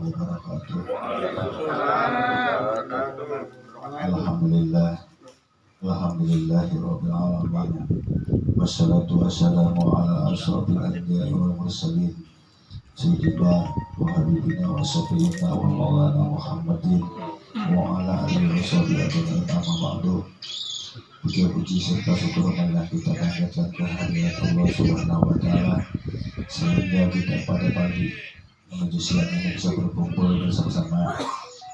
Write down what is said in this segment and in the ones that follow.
wabarakatuh. Alhamdulillah, alhamdulillahirabbil alamin. Wassalatu wassalamu ala asyrofil anbiya'i wal mursalin sayyidina wa habibina wa syafi'ina wa maulana Muhammadin wa ala alihi wa sahbihi ajma'in, amma ba'du. Puji serta syukur marilah kita panjatkan kehadirat Allah Subhanahu wa taala sehingga kita pada pagi menuju siang ini bisa berkumpul bersama-sama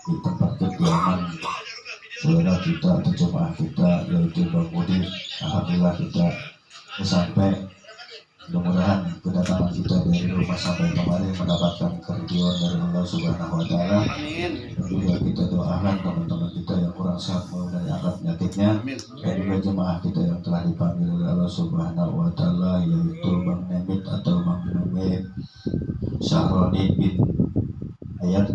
di tempat kediaman saudara kita atau jemaah kita, yaitu Bang Udin. Alhamdulillah kita sampai, mudah-mudahan kedatangan kita dari rumah sampai kemarin mendapatkan kerinduan dari Allah Subhanahu wa taala. Dan juga kita doakan teman-teman kita yang kurang sehat dari angkat penyakitnya, dan juga jemaah kita yang telah dipanggil oleh Allah Subhanahu wa taala, yaitu Bang Nemit atau Bang Nemit Syahroni bin Ayat.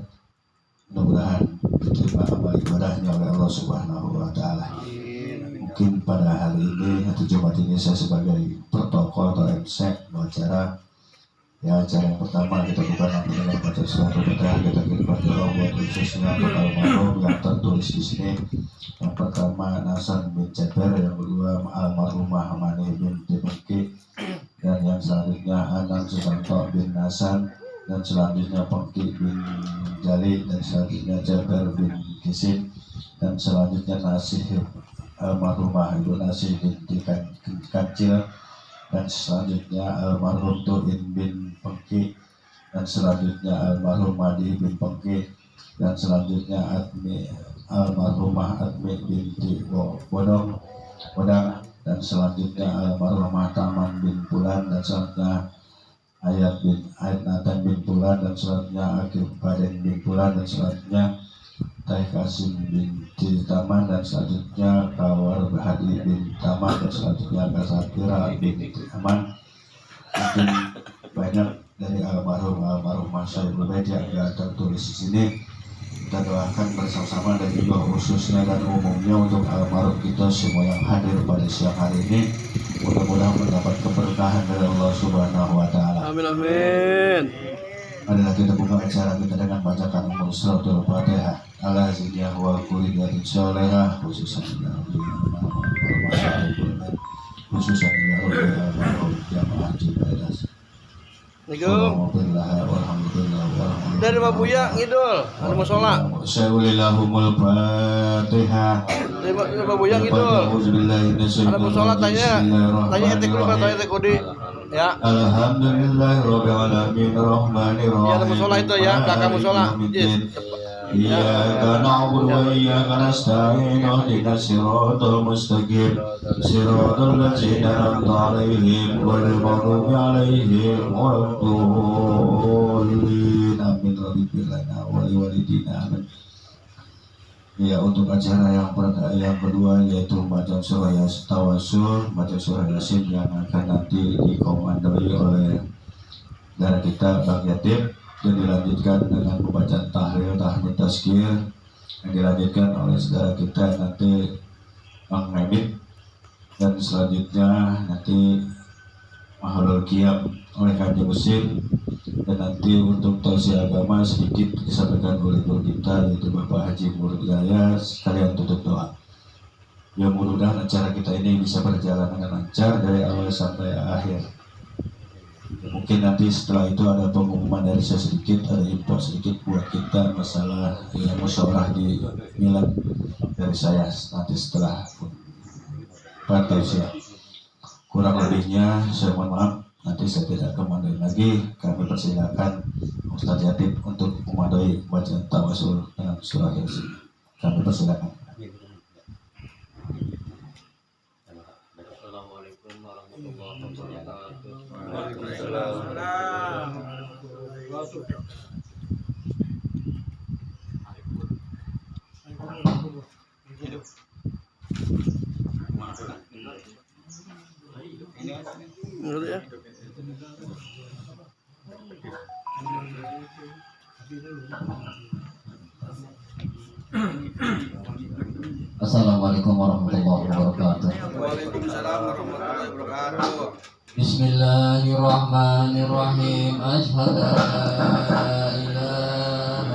Mudah-mudahan diterima amal ibadahnya oleh Allah Subhanahu wa taala. Mungkin pada hari ini atau Jumat ini saya sebagai protokol atau MC acara. Ya, acara yang pertama kita buka nanti dengan baca surat Al-Fatihah. Kita kirimkan doa buat khususnya untuk almarhum yang tertulis di sini. Yang pertama Nasan bin Ceper, yang kedua almarhumah Mani bin Timengki, dan yang selanjutnya Anang Susanto bin Nasan, dan selanjutnya Pengki bin Jali, dan selanjutnya Ceper bin Kisin, dan selanjutnya Nasih almarhumah Ibu Nasih binti Kancil, dan selanjutnya almarhum Tuhin bin Pengki, dan selanjutnya almarhum Madi bin Pengki, dan selanjutnya almarhumah Admi binti Bodong, dan selanjutnya almarhumah Taman bin Pulan, dan selanjutnya Ayat Nathan bin Pulan, dan selanjutnya Akib Baden bin Pulan, dan selanjutnya Teh Kasim binti Taman, dan selanjutnya Kawar Bahadi bin Taman, dan selanjutnya Kasakira binti Aman. Mungkin banyak dari almarhum Masya Ibu yang tidak tertulis di sini. Kita doakan bersama-sama, dan juga khususnya dan umumnya untuk almarhum kita semua yang hadir pada siang hari ini. Mudah-mudahan mendapat keberkahan dari Allah Subhanahu wa taala. Amin amin. Adalah kita buka acara kita dengan bacakan suratul Fatihah. Ala zidiyah wa kuliyatin sholehah, khususan khususan almarhum jamaah Cibadas. Dari Pak Buya ngidul, ada musola. Syawilillahumul Fatihah. Dari Pak Buya ngidul. Ada musola, tanya etik lu, tanya etik kodi. Ya. Alhamdulillahirabbil alamin arrahmanir rahim. Ya, ada musola itu ya, belakang musola. Iyyaka na'budu wa iyyaka nasta'in, ihdinas siratal mustaqim, siratal ladzina an'amta 'alaihim ghairil maghdubi alaihim waladdallin. Amin. Rabbil lana wa liwalidina. Amin. Ya, untuk acara yang kedua yaitu baca surah Tawasul, baca surah Yasin, yang akan nanti dikomandoi oleh saudara kita Bang Yatim, dan dilanjutkan dengan pembacaan tahlil, tahmid, tazkir, yang dilanjutkan oleh saudara kita nanti Bang Nemit, dan selanjutnya nanti Mahlul Qiyam oleh Haji Musim, dan nanti untuk tausiah agama sedikit disampaikan oleh guru kita yaitu Bapak Haji Murud Jaya. Sekalian tutup doa. Ya, mudah-mudahan acara kita ini bisa berjalan dengan lancar dari awal sampai akhir. Ya, mungkin nanti setelah itu ada pengumuman dari saya sedikit, ada info sedikit buat kita masalah musyawarah di Milan dari saya nanti setelah tausiah. Kurang lebihnya saya mohon maaf, nanti saya tidak komandoi lagi. Kami persilakan Ustaz Yatib untuk komandoi bacaan tawasul dengan surah Yasin. Kami persilakan. Assalamualaikum warahmatullahi wabarakatuh. Ya. Assalamualaikum warahmatullahi wabarakatuh. Waalaikumsalam warahmatullahi wabarakatuh. Bismillahirrahmanirrahim. Asyhadu an la ilaha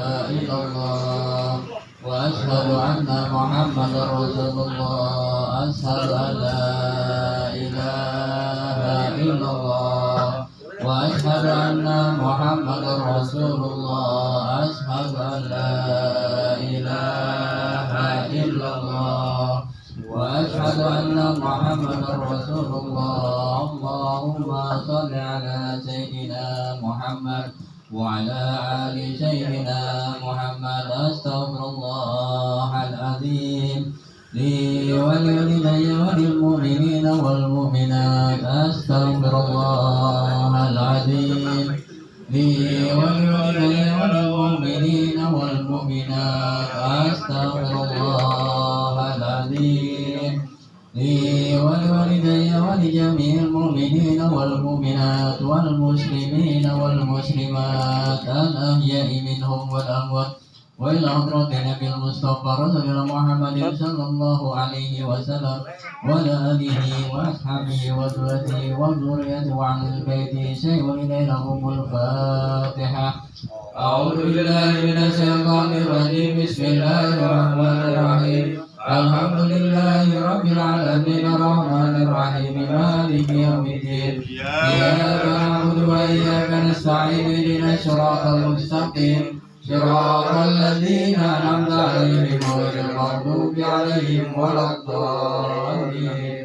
محمدا رسول الله أشهد أن لا إله إلا الله وأشهد أن محمدا رسول الله أشهد أن لا إله إلا الله وأشهد أن محمدا رسول الله اللهم صل على سيدنا محمد وعلى آل سيدنا محمد أستغفر الله العظيم لي ولوالدي وللمؤمنين والمؤمنات أستغفر الله العظيم لي ولوالدي وللمؤمنين والمؤمنات أستغفر الله العظيم لي ولوالدي ولجميع المؤمنين والمؤمنات والمسلمين والمسلمات الأحياء منهم والأموات وإلى حضرة النبي المصطفى رسول محمد صلى الله عليه وسلم وعلى آله وأصحابه وذريته وذريته وعن البيت شيء إليهم الفاتحة. أعوذ بالله من الشيطان الرجيم بسم الله الرحمن الرحيم الحمد لله رب العالمين الرحمن الرحيم مالك يوم الدين إياك نعبد وإياك نستعين اهدنا الصراط المستقيم صراط الذين أنعمت عليهم غير المغضوب عليهم ولا الضالين.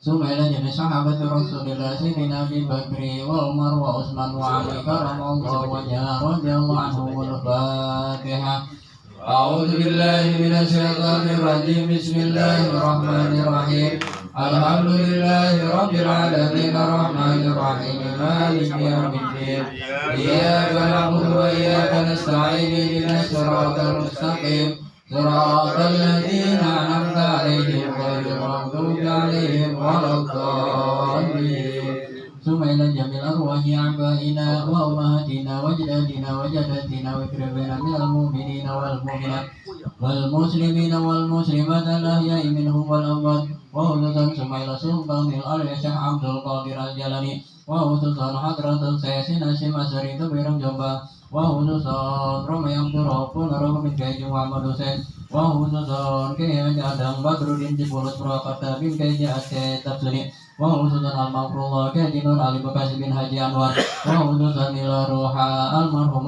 ثم إلى جميع صحابة رسول الله سيدنا أبي بكر وعمر وعثمان وعلي كرم الله وجهه رضي الله عنهم الفاتحة. أعوذ بالله من الشيطان الرجيم بسم الله الرحمن الرحيم الحمد لله رب العالمين الرحمن الرحيم مالك يوم الدين إياك نعبد وإياك نستعين اهدنا الصراط المستقيم صراط الذين أنعمت عليهم غير المغضوب عليهم ولا الضالين. ثم إلى جميع أرواح آبائنا وأمهاتنا وأجدادنا وجداتنا وإخواننا من المؤمنين والمؤمنات والمسلمين والمسلمات الأحياء منهم والأموات وخصوصا ثم إلى سلطان الأرض الشيخ عبد القادر الجيلاني وخصوصا حضرة السيد هاشم أشعري تبيرم جوبا وخصوصا رمي عبد الرحمن رحمة كيج محمد حسين وخصوصا كيج آدم بدر الدين جبولت پرواkarta bin كيج aceh tafsiri وخصوصا المغفور الله كيج نور علي بكاسي bin haji anwar وخصوصا إلى روح المرحوم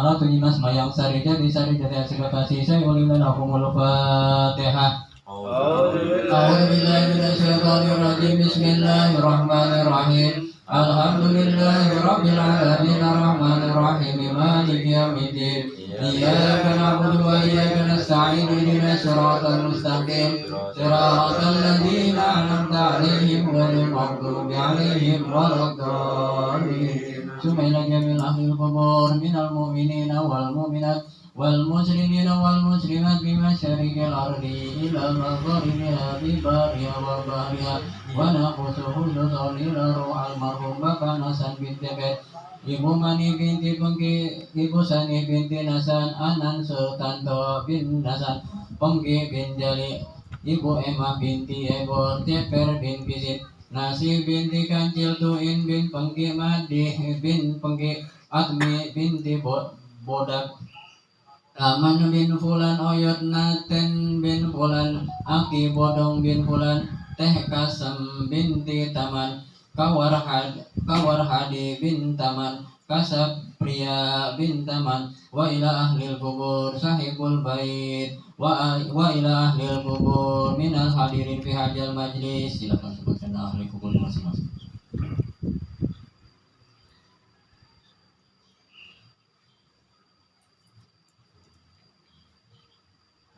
Ratu Dimas Mayang Sari Jadi Sari Jadi Asik Bekasi saya ulilah lahumul Fatihah. أعوذ بالله من الشيطان الرجيم بسم الله الرحمن الرحيم الحمد لله رب العالمين الرحمن الرحيم مالك يوم الدين إياك نعبد وإياك نستعين اهدنا الصراط المستقيم صراط الذين أنعمت عليهم غير المغضوب عليهم ولا الضالين. ثم إلى جميع أهل القبور من المؤمنين والمؤمنات والمسلمين والمسلمات بمشارق الأرض إلى مغاربها ببارها وبحرها ونقص خصوصا إلى روح المرحوم Bapak Nasan binti Bet, Ibu Mani binti Pengki, Ibu Sani binti Nasan, Anan Sutanto bin Nasan, Pengki bin Jali, Ibu Emma binti Ebor, Ceper bin Kisit, Nasi binti Kancil Tuin bin Pengki, Madih bin Pengki, Atmi binti Bodak, Aman bin Fulan, Oyot Naten bin Fulan, Aki Bodong bin Fulan, Teh Kasem binti Taman, Kawarhadi bin Taman, Kasab Pria bin Taman, wa ila ahlil kubur sahibul bait, wa ila ahlil kubur minal hadirin fi hajal majlis. Silakan sebutkan ahli kubur masing-masing.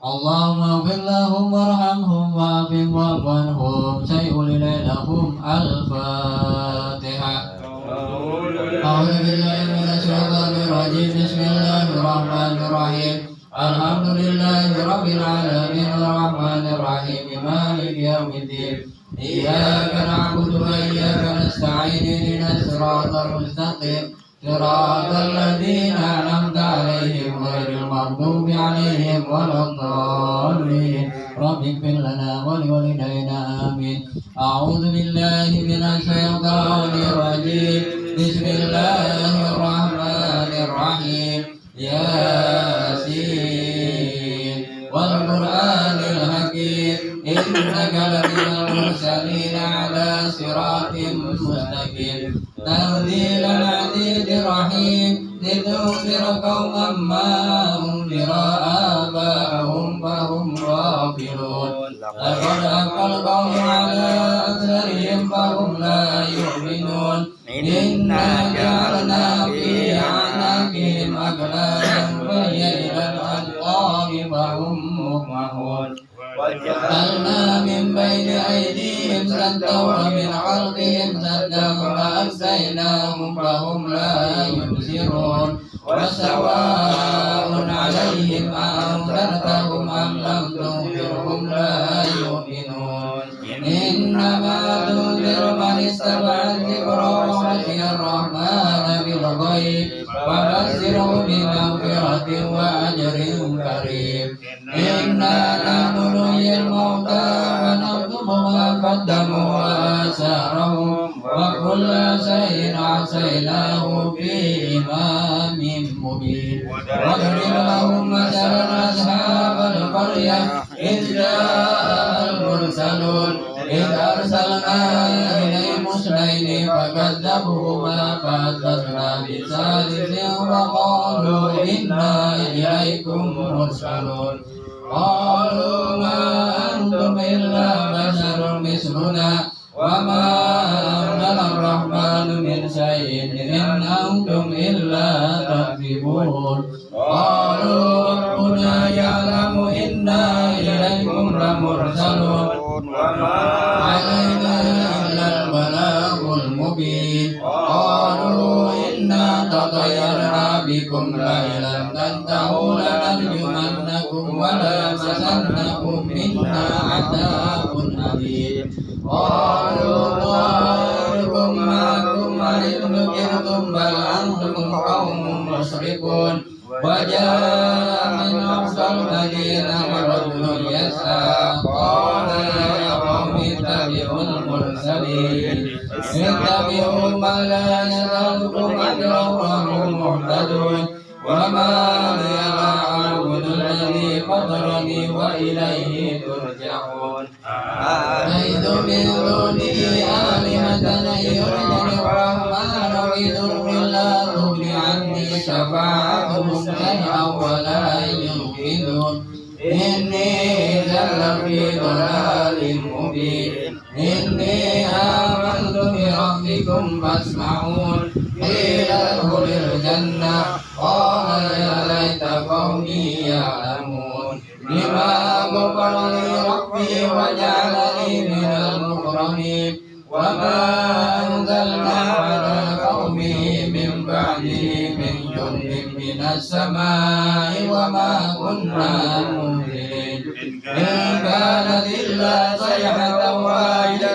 Allahumma ighfir lahum warhamhum wa'afihim wa'fu anhum say'ul lahum al-Fatihah. A'udzu billahi minasy syaithanir rajim. Bismillahir rahim. Alhamdulillahi rabbil alamin arrahmanir rahim maliki yaumiddin. Iyyaka na'budu wa iyyaka nasta'in ihdinas siratal mustaqim. صراط الذين أنعمت عليهم غير المغضوب عليهم ولا الضالين. رب اغفر لنا ولوالدينا آمين. أعوذ بالله من الشيطان الرجيم. بسم الله الرحمن الرحيم. ياسين والقرآن إنك لمن المرسلين على صراط مستقيم تنزيل العزيز الرحيم لتنذر قوما ما أنذر آباءهم فهم غافلون لقد حق القول على أكثرهم فهم لا يؤمنون إنا جعلنا في أعناقهم أغلالا فهي إلى الأذقان فهم مقمحون وجعلنا من بين أيديهم سدا ومن خلفهم سدا فأغشيناهم فهم لا يبصرون وسواء عليهم أنذرتهم أم لم تنذرهم لا يؤمنون إنما تنذر من استمع الذكر وخشي الرحمن بالغيب وبشره بمغفرة وأجر كريم إنا نحن نحيي الموتى ونكتب ما قدموا وآثارهم وكل شيء أحصيناه في إمام مبين واضرب لهم مثلا أصحاب القرية إذ جاء المرسلون إذ أرسلنا إليهم اثنين فكذبوهما فأزلفنا بثالث وقالوا إنا إليكم مرسلون قالوا ما أنتم إلا بشر مثلنا وما أنزل الرحمن من شيء إن أنتم إلا تكذبون قالوا ربنا يعلم إنا إليكم لمرسلون وما علينا إلا البلاغ المبين قالوا إنا تطيرنا بكم لئن لم تنتهوا لنرجمنكم وليمسنكم منا عذاب أليم قالوا طائركم معكم أئن ذكرتم بل أنتم قوم مسرفون وجاء من أقصى المدينة رجل يسعى قال يا قوم اتبعوا المرسلين اتبعوا من لا يسألكم أجرا وهم مهتدون وما لي لا أعبد الذي فطرني وإليه ترجعون أعيد من دونه آلهة يردني الرحمن بضر لا تغن عني شفاعتهم شيئا ولا ينقذون إني إذا لفي ضلال مبين إني آمنت بربكم فاسمعون قيل ادخل الجنة قال يا ليت قومي يعلمون بما غفر لي ربي وجعلني من المكرمين وما أنزلنا على قومه من بعده من جند من السماء وما كنا منزلين إن كانت إلا صيحة واحدة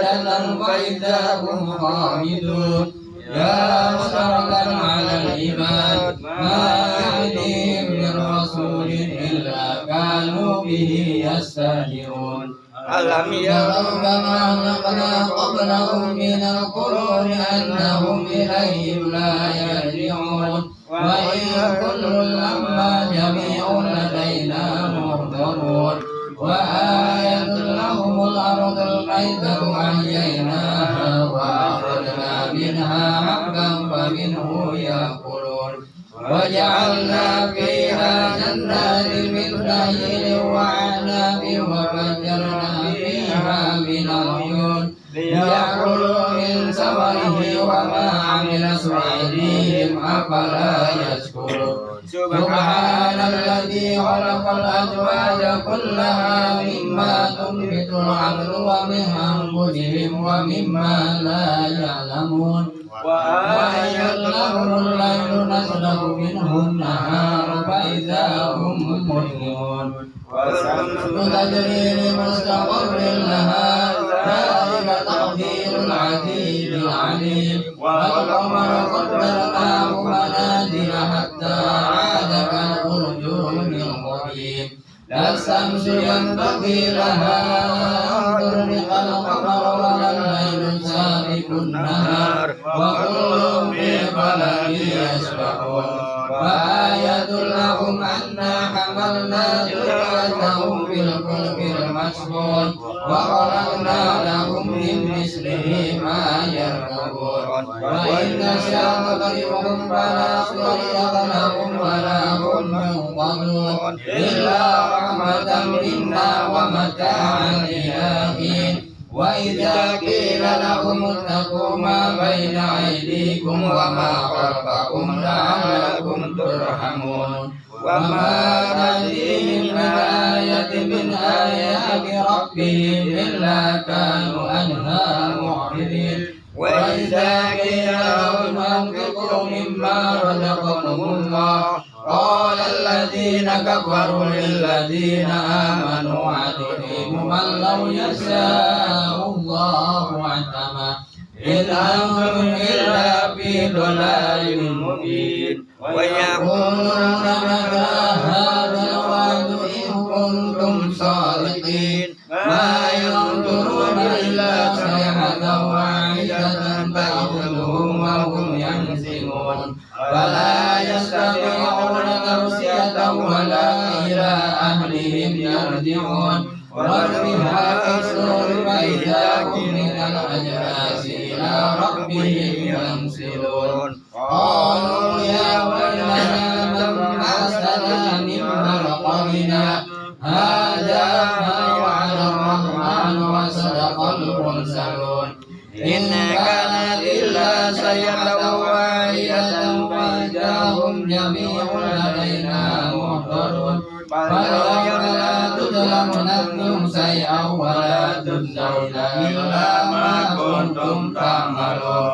فإذا هم خامدون يا مشتركا على العباد ما يأتيهم من رسول إلا كانوا به يستهزئون ألم يروا كما أهلكنا قبلهم من القرون أنهم إليهم لا يرجعون وإن كل لما جميع لدينا محضرون وآية لهم الأرض الميتة أحييناها وأخرجنا منها حبا فمنه يأكلون وجعلنا فيها جنات من نخيل وعناب وفجرنا فيها من العيون ليأكلوا من ثمره وما عملت أيديهم أفلا يشكرون سبحان الذي خلق الأزواج كلها مما تنبت الأرض ومن أنفسهم ومما لا يعلمون وآية لهم الليل نسلك منه النهار فإذا هم مظلمون والشمس تجري لمستقر لها ذلك تقدير العزيز العليم والقمر قدرناه منازل حتى عاد كالأرجون القديم لا الشمس ينبغي لها أن تدرك القمر ولا الليل سابق النهار وكل في فلك يسبحون وآية آيات لهم أنا حملنا ذريتهم في الفلك المشحون وخلقنا لهم من مثله ما يركبون وإن نشأ نضربهم فلا صريخ لهم ولا هم ينقذون إلا رحمة منا ومتاعا إلى حين وإذا قيل لهم اتقوا ما بين أيديكم وما خلفكم لعلكم ترحمون وما تأتيهم من آية من آيات ربهم إلا كانوا عنها معرضين وإذا قيل لهم أنفقوا مما رزقكم الله قال الذين كفروا للذين آمنوا أتطعمون من لو يشاء الله أنعم إن أنتم إلا في ضلال مبين ويقولون متى هذا الوعد إن كنتم صادقين ما ينظرون إلا صيحة واحدة تأخذهم وهم ينسلون فلا يستطيعون توصية ولا إلى أهلهم يرجعون وارتفاع السور فإذا هم من الأجداث إلى ربهم ينسلون قالوا يا ويلنا من بعثنا من مرقدنا هذا ما وعد الرحمن وصدق المرسلون إن كانت إلا صيحة واحدة فإذا هم جميع لدينا محضرون فاليوم لا تظلم نفس شيئا ولا تجزون إلا ما كنتم تعملون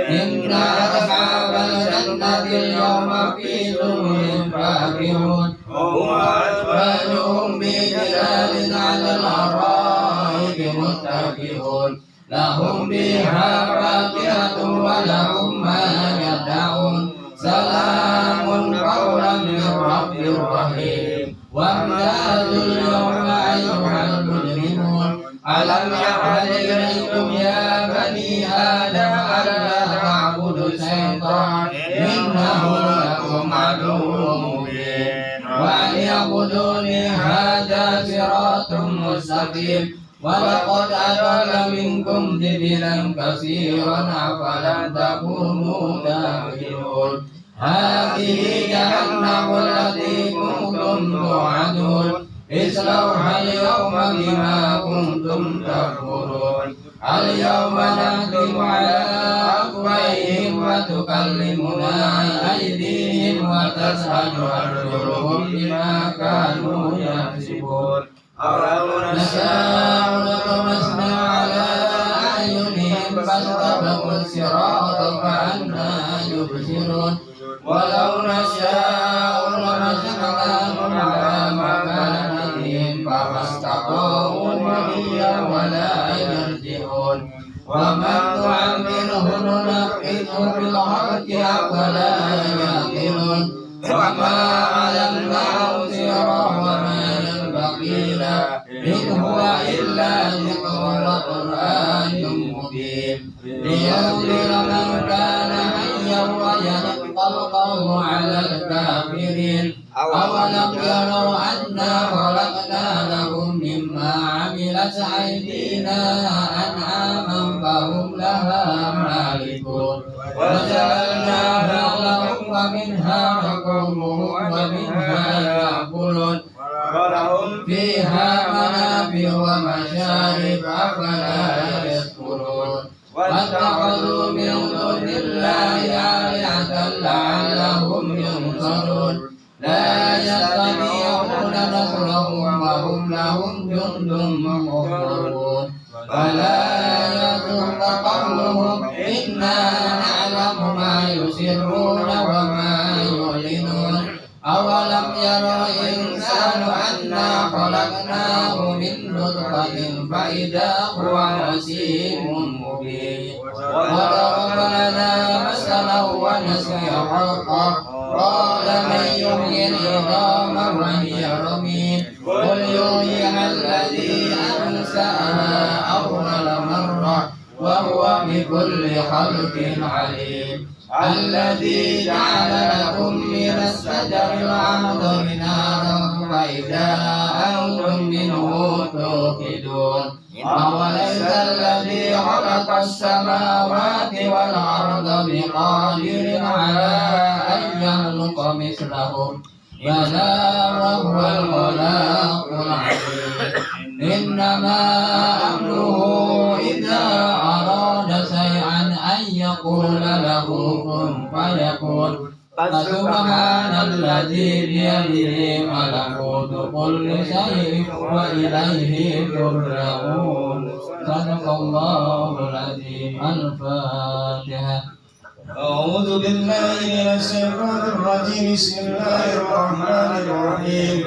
إن أصحاب الجنة اليوم في سرور فاكهون هم أزواجهم بظلال على الأرائك متكئون لهم فيها فاكهة ولهم ما يدعون سلام قولا من رب رحيم وامتازوا اليوم أيها المجرمون ألم يعهد إليكم يا بني آدم ألا تعبدوا الشيطان إنه لكم عدو مبين وأن يعبدوني هذا صراط مستقيم ولقد أضل منكم جبلا كثيرا أفلم تكونوا تعقلون هذه جهنم التي كنتم توعدون اصلوها اليوم بما كنتم تكفرون اليوم نختم على أفواههم وتكلمنا أيديهم وتشهد أرجلهم بما كانوا يكسبون أولو نشاء لطمسنا على أعينهم فاستبقوا الصراط فأنى يبصرون ولو نشاء لمسخناهم على مكانهم فما استطاعوا مضيا ولا يرجعون ومن نعمره ننقصه في الخلق أفلا يعقلون وما علمناه سيرا وما ينبغي له إن هو إلا ذكر وقرآن مبين لينذر من كان حيا ويحق القول على الكافرين أولم يروا أنا خلقنا لهم مما عملت أيدينا أنعاما فهم لها مالكون وجعلناها لهم ومنها ركوبهم ومنها يأكلون ولهم فيها منافع ومشارب أفلا يشكرون واتخذوا من دون الله آلهة لعلهم ينصرون لا يستطيعون نصرهم وهم لهم جند محضرون فلا يحزنك قولهم إنا نعلم ما يسرون وما يعلنون أولم ير الإنسان أنا خلقناه من نطفة فإذا هو خصيم مبين وضرب لنا مثلا ونسي خلقه قال من يحيي العظام وهي رميم قل يحييها الذي أنشأها أول مرة وهو بكل خلق عليم الذي جعل لكم من الشجر الأخضر نارا فإذا أنتم منه توقدون أوليس الذي خلق السماوات والأرض بقادر على أن يخلق مثلهم بلى وهو الخلاق العليم إنما أمره إذا أراد شيئا أن يقول له كن فيكون فسبحان الذي بيده ملكوت كل شيء وإليه ترجعون صدق الله العظيم. الفاتحة. أعوذ بالله من الشيطان الرجيم. بسم الله الرحمن الرحيم.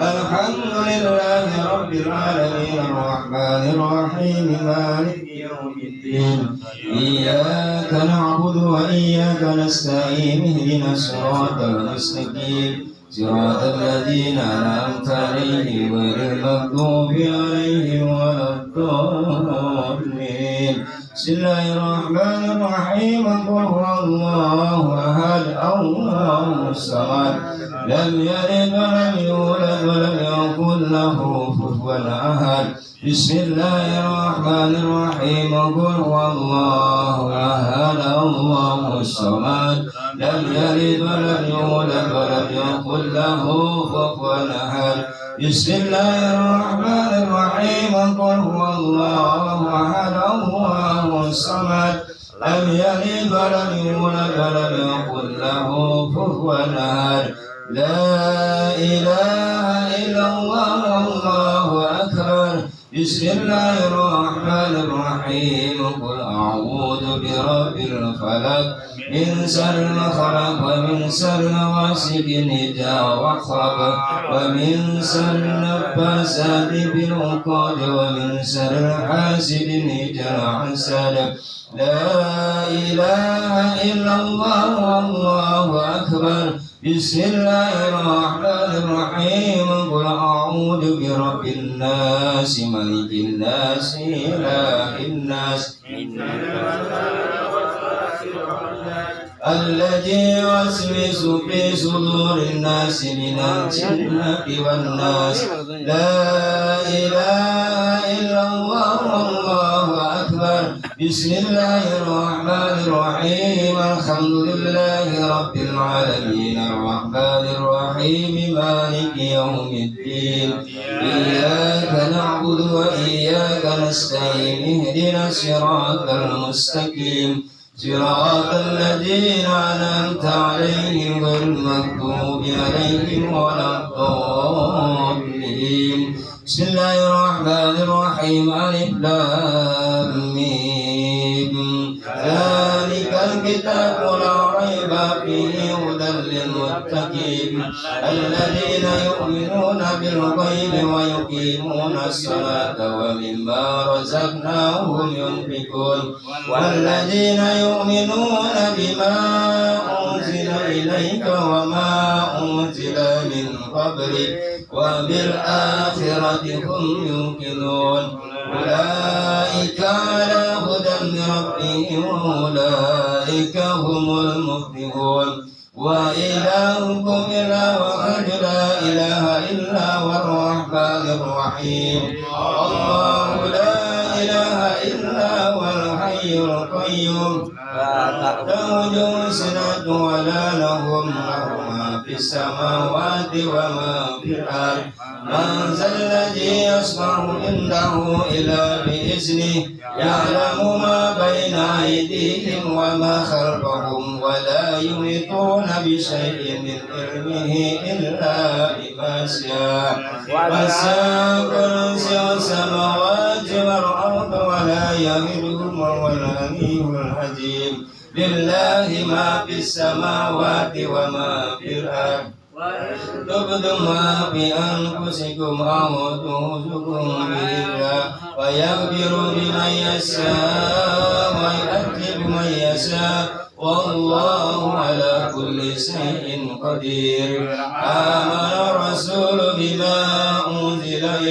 الحمد لله رب العالمين الرحمن الرحيم مالك يوم الدين إياك نعبد وإياك نستعين اهدنا الصراط المستقيم صراط الذين أنعمت عليهم غير المغضوب عليهم ولا الضالين. بسم الله الرحمن الرحيم. قل هو الله أحد الله الصمد لم يلد ولم يولد ولم يكن له كفوا أحد. بسم الله الرحمن الرحيم. قل هو الله أحد الله الصمد لم يلد ولم يولد ولم يكن له كفوا أحد. بسم الله الرحمن الرحيم. قل هو الله أحد الله الصمد لم يلد ولم يولد ولم يكن له كفوا أحد. لا إله إلا الله والله أكبر. بسم الله الرحمن الرحيم. قل أعوذ برب الفلق من شر ما خلق ومن شر غاسق إذا وقب ومن شر النفاثات في العقد ومن شر حاسد إذا حسد. لا إله إلا الله والله أكبر. بسم الله الرحمن الرحيم. قل أعوذ برب الناس ملك الناس إله الناس الذي يوسوس في صدور الناس من الجنة والناس. لا إله إلا الله والله أكبر. بسم الله الرحمن الرحيم. الحمد لله رب العالمين الرحمن الرحيم مالك يوم الدين إياك نعبد وإياك نستعين اهدنا الصراط المستقيم صراط الذين أنعمت عليهم غير المغضوب عليهم ولا الضالين. بسم الله الرحمن الرحيم. ألف لام ميم. ذلك الكتاب لا ريب فيه هدى للمتقين الذين يؤمنون بالغيب ويقيمون الصلاة ومما رزقناهم ينفقون والذين يؤمنون بما أنزل إليك وما أنزل من قبلك وبالآخرة هم يوقنون أولئك على هدى من ربهم وأولئك هم المفلحون. وإلهكم إله واحد لا إله إلا هو الرحمن الرحيم. الله لا إله إلا هو الحي القيوم لا تأخذه سنة ولا نوم له ما في السماوات وما في الأرض. من ذا الذي يشفع عنده إلا بإذنه يعلم ما بين أيديهم وما خلفهم ولا يحيطون بشيء من علمه إلا بما شاء. وسع كرسي السماوات والأرض ولا يئوده العلي العظيم. لله ما في السماوات وما في الأرض. تبدوا ما في أنفسكم أو تخفوه بالله ويغفر لمن يشاء ويعذب من يشاء والله على كل شيء قدير. آمن الرسول بما أنزل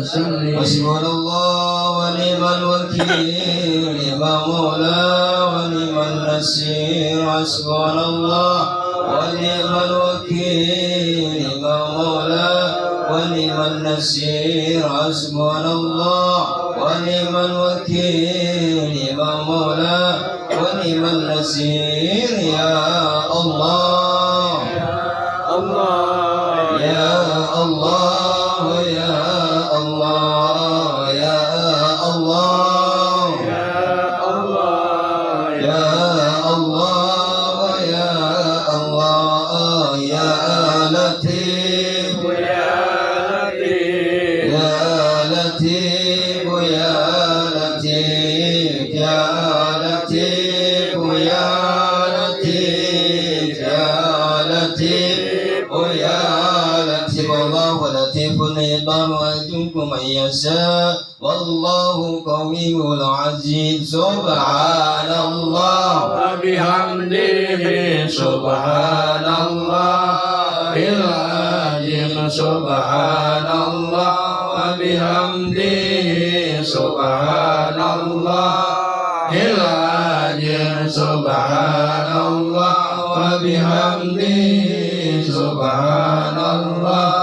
وسلم حسبنا الله ونعم الوكيل نعم مولى ونعم النصير حسبنا الله ونعم الوكيل نعم مولى ونعم النصير حسبنا الله ونعم الوكيل نعم مولى ونعم النصير يا الله Allah يا الله يا الله يا الله Ya Allah يا الله يا لطيف Ya Latif يا لطيف يا لطيف يا لطيف يا لطيف يا لطيف يا لطيف الله لطيف يضام ويجوب من يشاء والله قوي العزيز سبحان الله وبحمده سبحان الله العظيم سبحان الله وبحمده سبحان الله العظيم سبحان الله وبحمده سبحان الله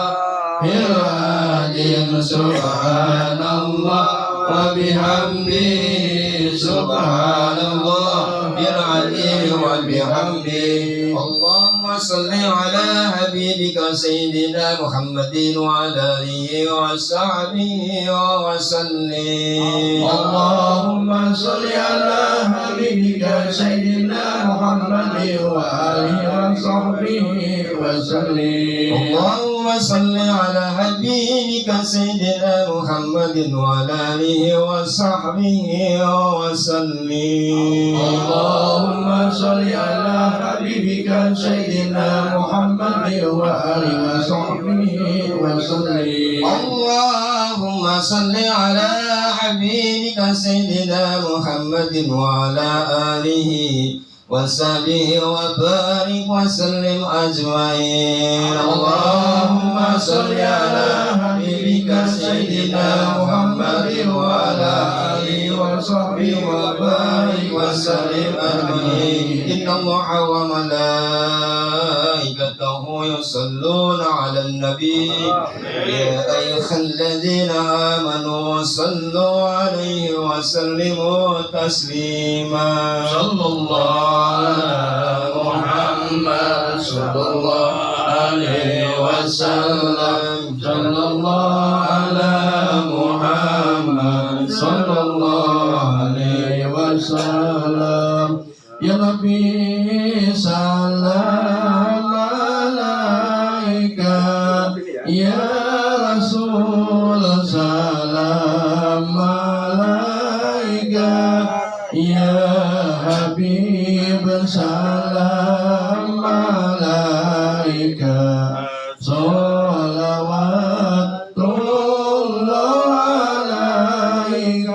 العظيم سبحان الله وبحمده سبحان الله بالعلي وبحمده اللهم صل على حبيبك سيدنا محمد وعلى آله وصحبه وسلم اللهم صل على حبيبك سيدنا محمد وآله وصحبه وسلم اللهم صل على حبيبك سيدنا محمد وعلى آله وصحبه وسلم اللهم صل على حبيبك سيدنا محمد وآله وصحبه وسلم اللهم صل على حبيبك سيدنا محمد وعلى آله وصحبه وبارك وسلم أجمعين اللهم صل على حبيبك سيدنا محمد وعلى آله وصحبه وبارك وسلم أجمعين إن الله وملائكته يصلون على النبي يا أيها الذين آمنوا صلوا عليه وسلموا تسليما صلى الله على محمد صلى الله عليه وسلم صلى الله على محمد صلى الله عليه وسلم يا نبي سلام عليك يا رسول سلام عليك يا حبيب سلام عليك صلوات الله عليك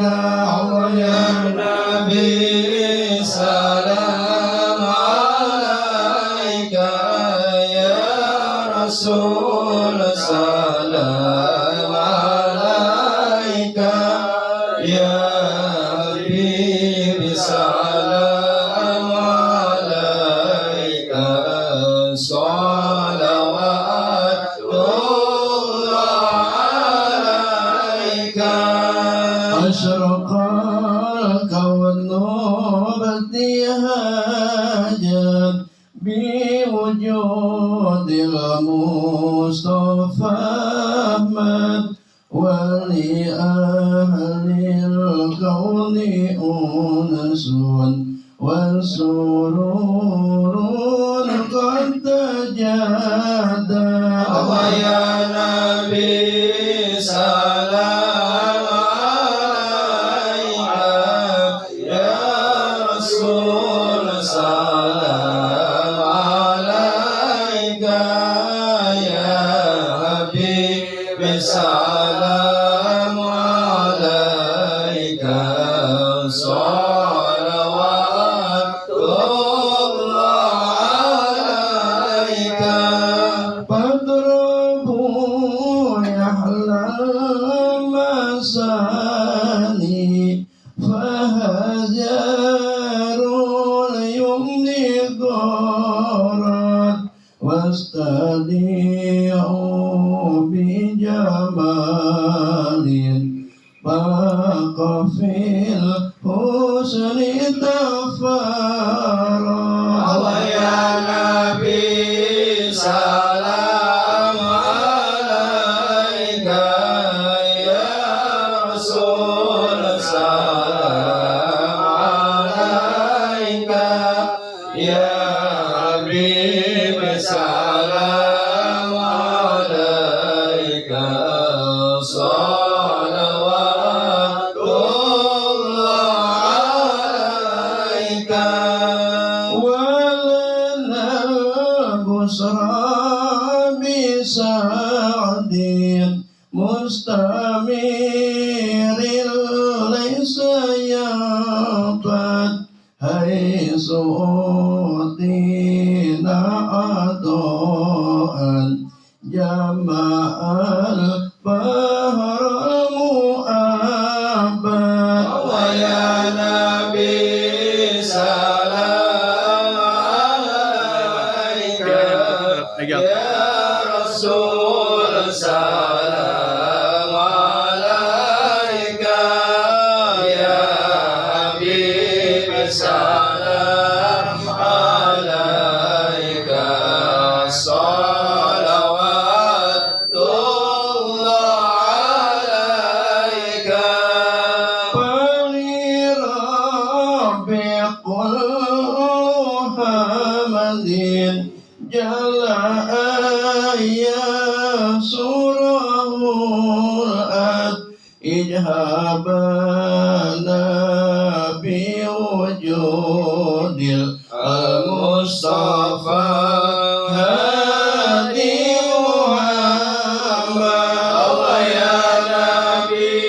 يا نبي سلام عليك يا رسول سلام عليك يا حبيب سلام عليك صلوات الله عليك أشرق الكون بابتهاجا بوجود المصطفى أحمد ولأهل الكون أنس والسرور قد تجادى الله يا نبي سلام عليك يا رسول سلام عليك يا حبيب سلام عليك صلوات الله عليك فاضربوا تستضيع بجمال باق في الحسن تفارق يا نبي سلام عليك يا رسول سلام عليك يا حبيب سلام عليك صلوات الله عليك ولنا البشرى بسعد مستمر ليس ينفد حيث أوتينا عطاء جمع البحر المؤبد ويا نبي سلام عليك يا رسول سلام عليك يا حبيب سلام عليك صلوات الله عليك فلرب قل حمد جل يسره الأد إجهابنا بوجود المصطفى هادي محمد يا نبي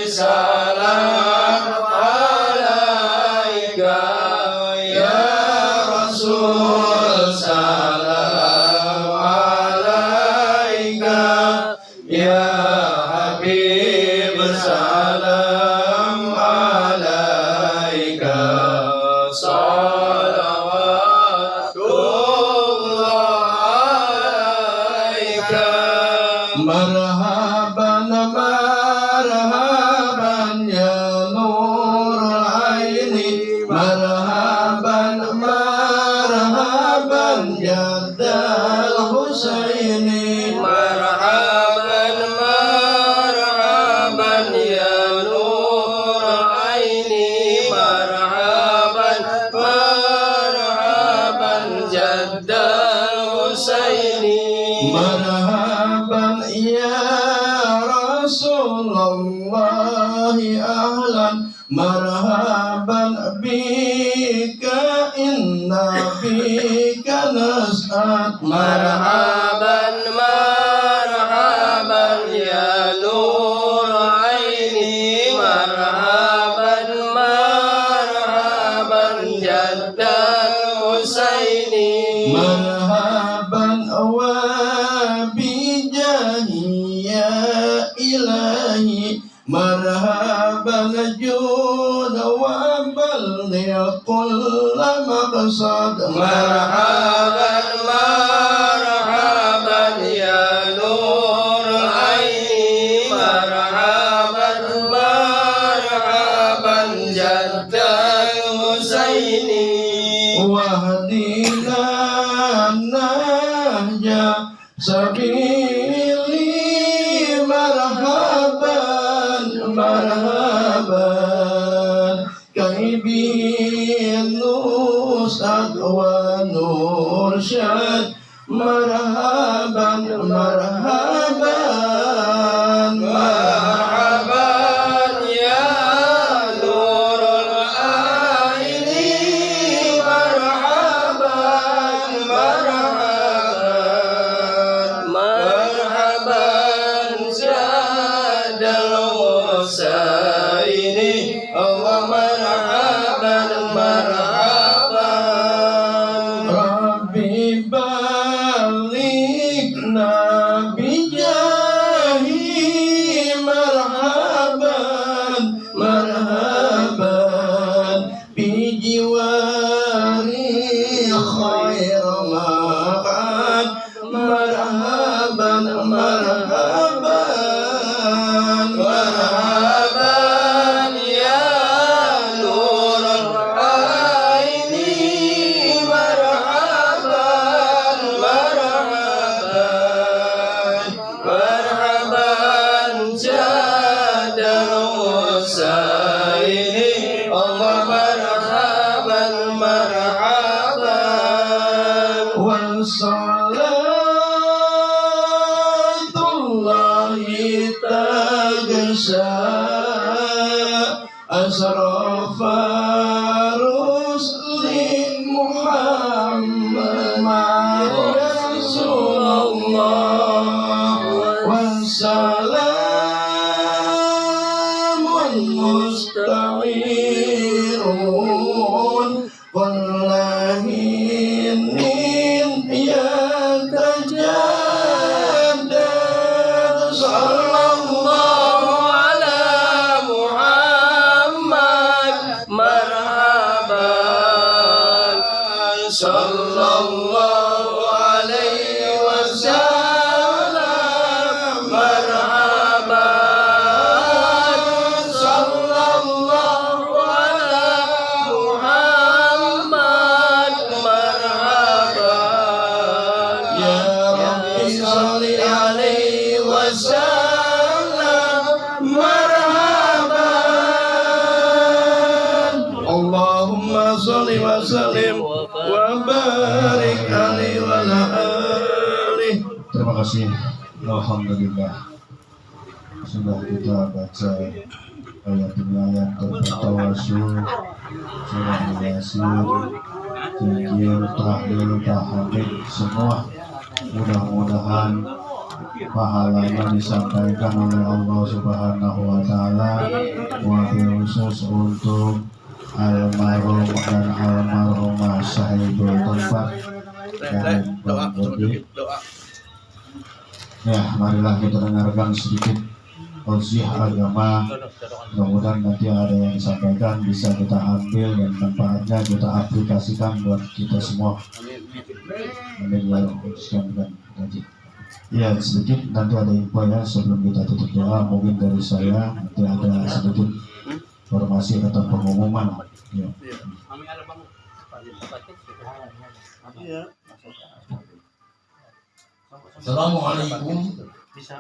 سلام عليك يا رسول سلام عليك يا حبيب سلام عليك صلوات الله عليك مرحبا مرحبا يا نور عيني مرحبا مرحبا جد الحسين مرحبا مرحبا يا نور عيني مرحبا مرحبا جد الحسين مرحبا يا رسول الله أهلا مرحبا بك إن بك نسعد مرحبا مرحبا يا نور عيني مرحبا مرحبا جد الحسين مرحبا وبجاهي يا إلهي مرحبا جود وبلغ كل مقصد مرحبا مرحبا يا نور عيني مرحبا مرحبا جد الحسين واهدنا النهج سبيلي مرحبا مرحبا كي به نسعد ونرشد مرحبا مرحبا مرحبا يا نور العين مرحبا مرحبا مرحبا زاد الحسين مرحبا مرحبا ربي بلغنا بجاهي مرحبا مرحبا بجواري خير مقعد salatullahi tagsha asrafa rusli Muhammad Rasulullah wassalamun musta'irun wallahinin ya tajaddad sallallahu ala Muhammad marhaban sallallahu alaihi wasallam marhaban sallallahu ala Muhammad marhaban ya Rabbi salli alaihi wasallam marhaban Allahumma salli wa sallim wa barik alaihi wa ala alihi. Terima kasih. Alhamdulillah sudah kita baca ayat demi ayat tentang tawasul, surah Yasin, zikir, tahlil, tahmid, semua mudah-mudahan pahalanya disampaikan oleh Allah Subhanahu wa taala, wabil khusus untuk almarhum dan almarhumah sahibul tempat dan Bang Bodi. Ya, marilah kita dengarkan sedikit tausiah agama. Mudah-mudahan nanti ada yang disampaikan bisa kita ambil dan manfaatnya kita aplikasikan buat kita semua. Amin ya rabbal alamin. Ya, sedikit nanti ada info ya sebelum kita tutup doa, mungkin dari saya nanti ada sedikit informasi atau pengumuman. Ya. Assalamualaikum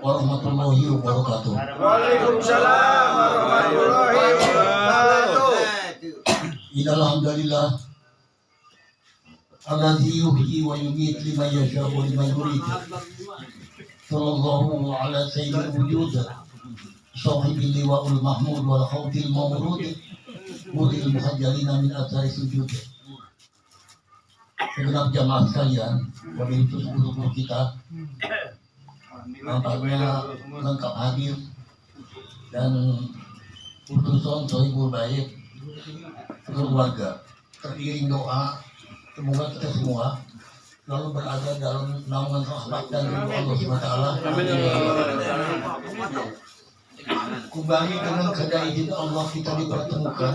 warahmatullahi wabarakatuh. Waalaikumsalam warahmatullahi wabarakatuh. Innal hamdalillah alladzi yuhyi wa yumiitu liman yasha'u wa liman yurid. Sallallahu ala sayyidil wujud sahibil liwa'ul mahmud wal khawtil mawrud mudil muhajjalina min athari sujud. Segenap jamaah sekalian, wabil khusus guru-guru kita nampaknya lengkap hadir dan utusan sohibul baik keluarga teriring doa semoga kita semua selalu berada dalam naungan rahmat dan ridho Allah SWT. Kembali dengan kehendak izin Allah kita dipertemukan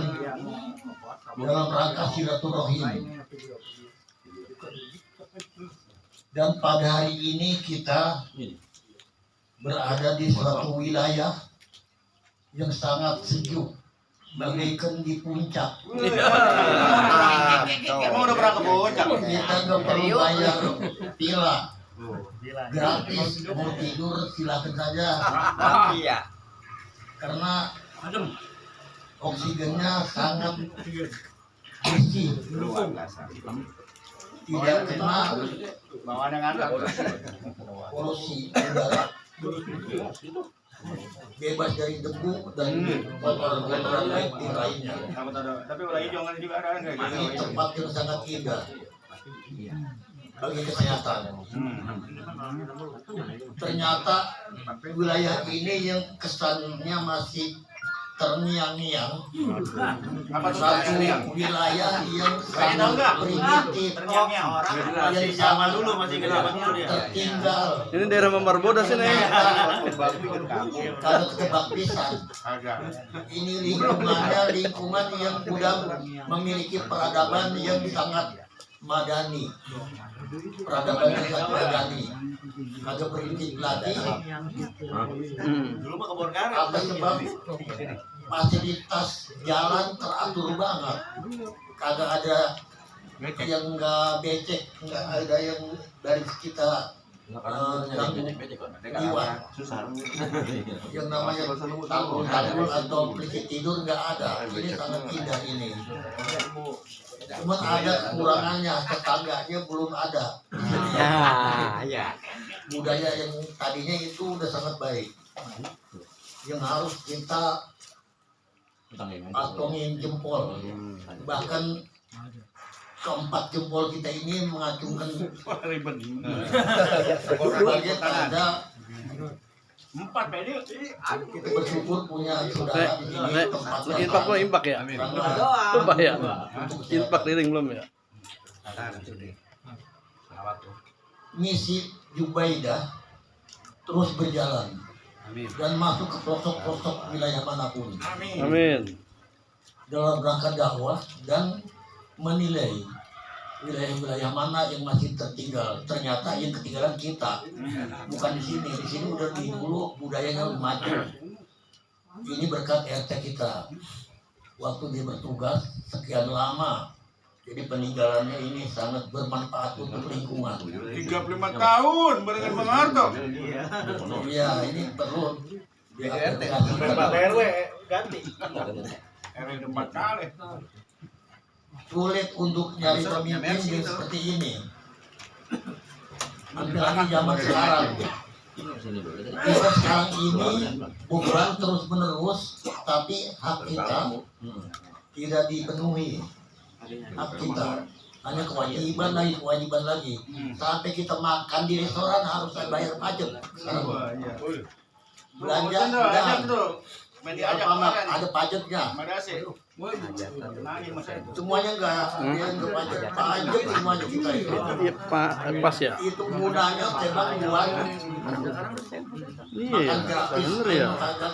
dalam rangka silaturahim. Dan pada hari ini kita berada di suatu wilayah yang sangat sejuk, bagaikan di puncak. Kamu udah pernah ke puncak? Kita nggak perlu bayar pila, gratis. Mau tidur silakan saja. Karena oksigennya sangat bersih, tidak kena polusi udara, bebas dari debu dan kotoran baik lainnya. Ini tempat yang sangat indah bagi kesehatan. Ternyata wilayah ini yang kesannya masih terngiang-ngiang, satu wilayah yang sangat primitif, yang zaman dulu masih tertinggal. Ini daerah Membarbodas ini. Kalau ketebak pisan, ini lingkungannya lingkungan yang sudah memiliki peradaban yang sangat madani, peradaban yang sangat madani, agak perintik lagi. Apa sebab fasilitas jalan teratur banget, kagak ada yang nggak becek, nggak ada yang dari kita liwat, yang namanya tanggul atau prinsip tidur nggak ada. Ini sangat indah ini. Cuma ada kekurangannya, tetangganya belum ada. Jadi Ya. Budaya yang tadinya itu udah sangat baik, yang harus kita acungin jempol, bahkan keempat jempol kita ini mengacungkan sebagai tanda kita bersyukur punya saudara di sini tempatnya Impak lo impak ya? Impak ya? Impak liring belum ya? misi Jubaidah terus berjalan dan masuk ke pelosok-pelosok wilayah manapun Amin. dalam rangka dakwah dan menilai wilayah-wilayah mana yang masih tertinggal. Ternyata yang ketinggalan kita, bukan di sini. Di sini udah di dulu budayanya maju. Ini berkat RT kita. Waktu dia bertugas sekian lama, jadi peninggalannya ini sangat bermanfaat untuk lingkungan. 35 tahun barengan Bang Harto. Iya, ini perlu diapresiasi. RW ganti. RW 4 kali. Sulit untuk nyari pemimpin yang seperti ini. Apalagi zaman sekarang. Kita sekarang ini bukan terus menerus, tapi hak kita tidak dipenuhi. Hak kita hanya kewajiban lagi. Sampai kita makan di restoran harus bayar pajak. Sekarang belanja sudah ada pajaknya. Semuanya enggak pajak semuanya kita itu. Iya Pak, pas ya? Itu gunanya memang buat Iya, makan gratis, bener ya. makan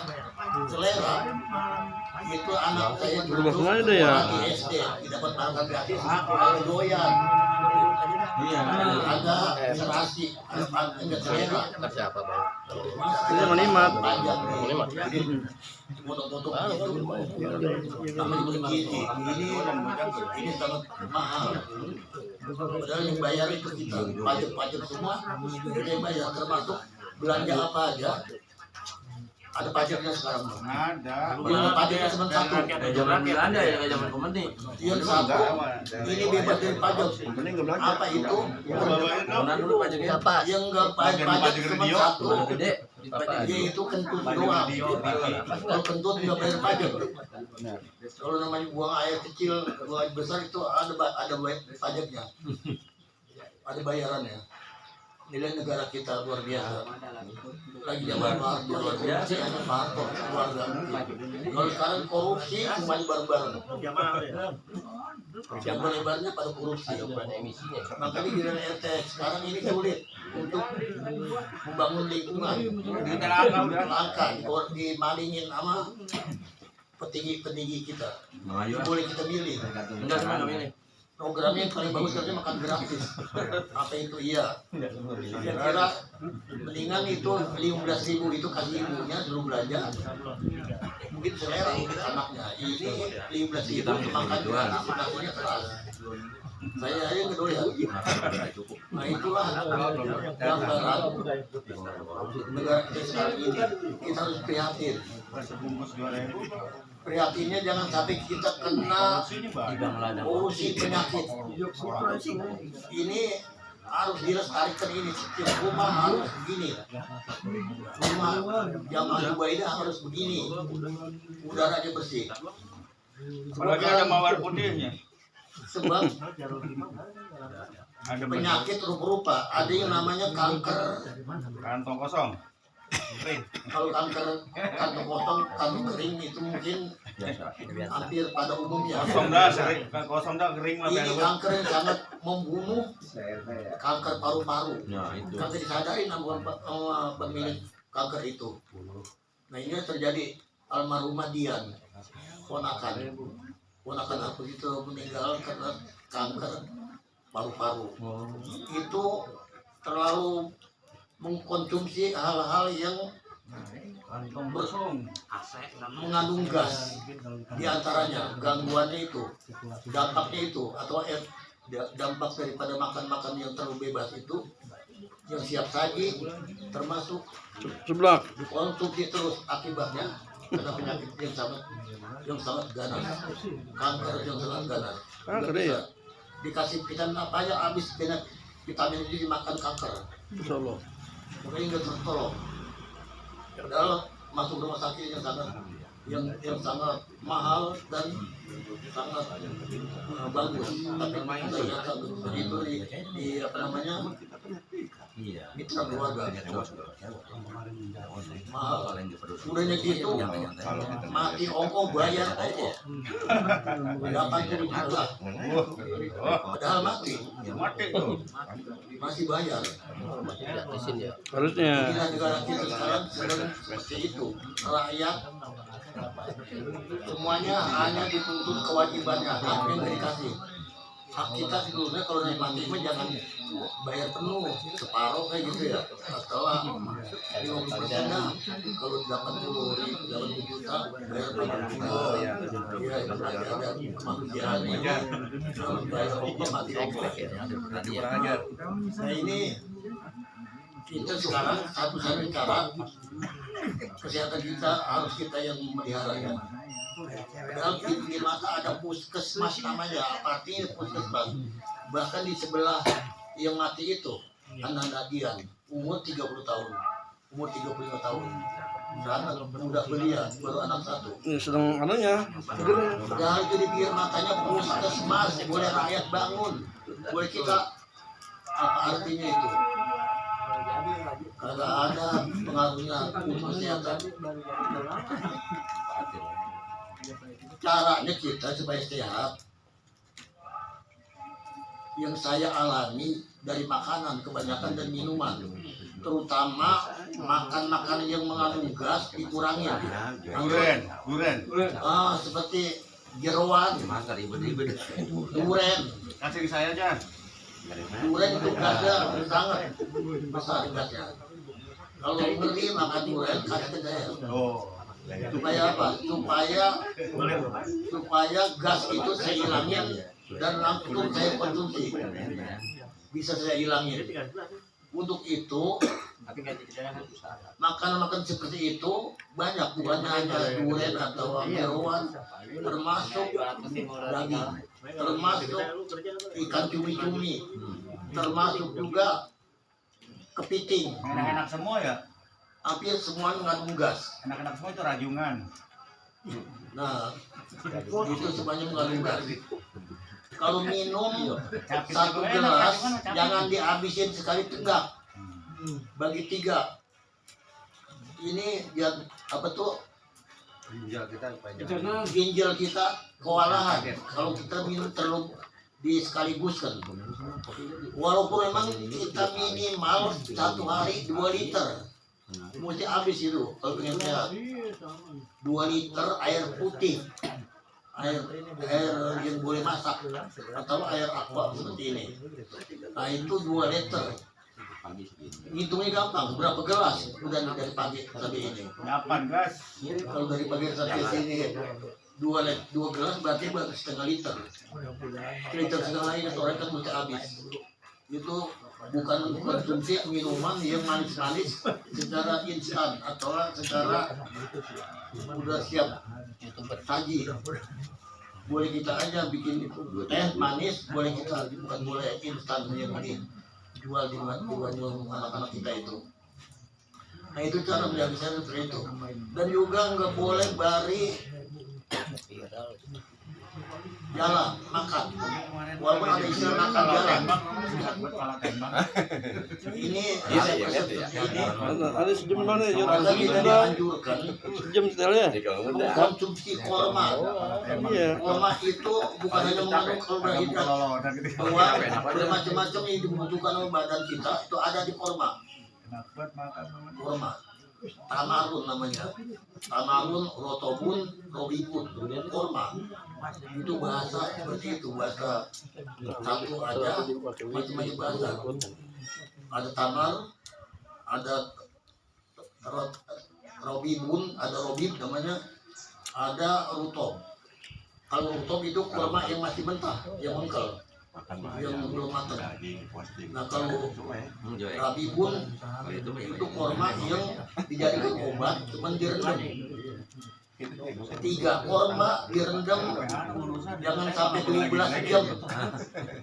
selera. Itu anak saya dulu Berubah kemana deh ya? di SD dapat makan gratis, ada doyan. Ada serasi, ada selera. Ini menimat. Pajak nih. Foto-foto itu namanya begini. Ini sangat mahal. Padahal yang bayar itu kita, pajak semua kita yang bayar, termasuk belanja apa aja. Ada pajaknya sekarang. Ada. Yang pajaknya cuma satu. Zaman Belanda ya, kayak zaman komunis. Yang satu ini bebas dari pajak. Apa itu? Mana dulu pajaknya? Yang nggak pajak cuma satu. Gede. Yaitu kentut doang. Kalau kentut nggak bayar pajak. Kalau namanya buang air kecil, buang air besar itu ada pajaknya, ada bayarannya. Nilai negara kita luar biasa. Lagi zaman Pak Harto luar biasa, hanya Pak Harto keluarga. Kalau sekarang korupsi semuanya bareng-bareng. Yang lebarnya pada korupsi. Makanya di RT sekarang ini sulit untuk membangun lingkungan. Langka dimalingin sama petinggi kita. Boleh kita milih. Programnya yang paling bagus katanya makan gratis. Apa itu iya? Saya kira mendingan itu 15.000 itu kasih ibunya dulu belanja. Mungkin selera untuk anaknya. Ini 15.000 makan gratis, nasinya keras. Saya aja ngedoyan. Nah itulah gambaran negara kita sekarang ini. Kita harus prihatin. Prihatinnya jangan sampai kita kena polusi penyakit. Ini harus dilestarikan ini. Setiap rumah harus begini. Rumah jamaah Jubaidah harus begini. Udaranya bersih. Apalagi ada mawar putihnya. Sebab penyakit rupa-rupa. Ada yang namanya kanker. Kantong kosong. Kalau kanker kantong kosong, kantong kering itu mungkin hampir pada umumnya. Kosong dah kering lah. Ini kanker yang sangat membunuh, kanker paru-paru. Kagak disadari namun pemilik kanker itu. Nah ini terjadi almarhumah Dian, ponakan aku itu meninggal karena kanker paru-paru. Itu terlalu mengkonsumsi hal-hal yang mengandung gas, diantaranya gangguannya itu, dampaknya itu, atau dampak daripada makan-makan yang terlalu bebas itu, yang siap saji, termasuk Sebelah. konsumsi terus akibatnya karena penyakit yang sangat ganas, kanker yang sangat ganas. Kanker ya. Dikasih vitamin apa aja habis vitamin D dimakan kanker. Insya Allah. Makanya nggak tertolong. Padahal masuk rumah sakit yang sangat mahal dan sangat bagus. Tapi ternyata begitu di apa namanya mitra keluarga mahal. Udahnya gitu mati ongkos bayar ongkos 80 juta. Padahal mati masih bayar. Harusnya. Inilah negara kita sekarang sedang seperti itu. Rakyat semuanya hanya dituntut kewajibannya, hak yang dikasih. Hak kita sebelumnya kalau naik mati mah jangan bayar penuh, separuh kayak gitu ya. Atau 50% dah. Kalau 80 juta bayar 80 ya itu berarti ada kemanusiaan ya. Kalau bayar ongkos mati ongkos. Nah ini kita sekarang satu-satunya cara kesehatan kita harus kita yang memeliharanya. Padahal di mata ada puskesmas namanya, artinya puskesmas. Bahkan di sebelah yang mati itu anak Dian, umur 30 tahun, umur 35 tahun, sangat muda belia, baru anak satu. Ini sedang anunya. Padahal itu di pinggir matanya puskesmas, boleh rakyat bangun, boleh kita apa artinya itu? Karena ada pengaruhnya untuk kesehatan. Caranya kita supaya sehat, yang saya alami dari makanan kebanyakan dan minuman, terutama makan makanan yang mengandung gas dikurangi. Duren. Seperti jeroan, duren. Kasih ke saya aja. Duren itu gasnya sangat besar gasnya. Kalau ngeri makan duren kasih ke saya. Supaya apa? Supaya gas itu saya hilangin dan langsung saya konsumsi. Bisa saya hilangin. Untuk itu makan-makan seperti itu banyak, bukan hanya durian atau jeroan, termasuk daging, termasuk ikan cumi-cumi, termasuk juga kepiting. Enak-enak semua ya. Hampir semua mengandung gas. Enak-enak semua itu rajungan. Nah, itu semuanya mengandung gas. Kalau minum satu gelas, jangan dihabisin sekali tegak. Bagi 3. Ini yang apa tuh? Ginjal kita kewalahan. Kalau kita minum terlalu disekaligus kan. Walaupun memang kita minimal 1 hari 2 liter. Mesti habis itu kalau pengen sehat. 2 liter air putih, air yang boleh masak atau air aqua seperti ini. Nah itu 2 liter. Hitungnya gampang, berapa gelas udah dari pagi sampai ini. 8 gas. Kalau dari pagi sampai sini 2 gelas berarti setengah liter. Setengah liter sore kan mesti habis. Itu bukan konsumsi minuman yang manis-manis secara instan atau secara udah siap saji. Boleh kita aja bikin teh manis, boleh kita bukan boleh instan yang dijual di anak-anak kita itu. Nah itu cara menjaga seperti itu. Dan juga nggak boleh bari jalan makan, walaupun ada istilah makan jalan. Ini Ada sejam mana ya? maka kita dianjurkan Sejam setelahnya. mengkonsumsi korma. Iya. Korma itu bukan hanya mengandung karbohidrat, bahwa bermacam-macam yang dibutuhkan oleh badan kita itu ada di korma. Korma, tamarun namanya, tamarun, rotobun, robibun, korma. Itu bahasa seperti itu, bahasa satu ada macam-macam bahasa. Ada tamar, ada robibun, ada robib namanya, ada rutob. Kalau rutob itu kurma yang masih mentah, yang mengkel, yang belum matang. Nah kalau rabibun itu kurma yang dijadikan obat, cuman direndam. 3 korma direndam jangan sampai 12 jam,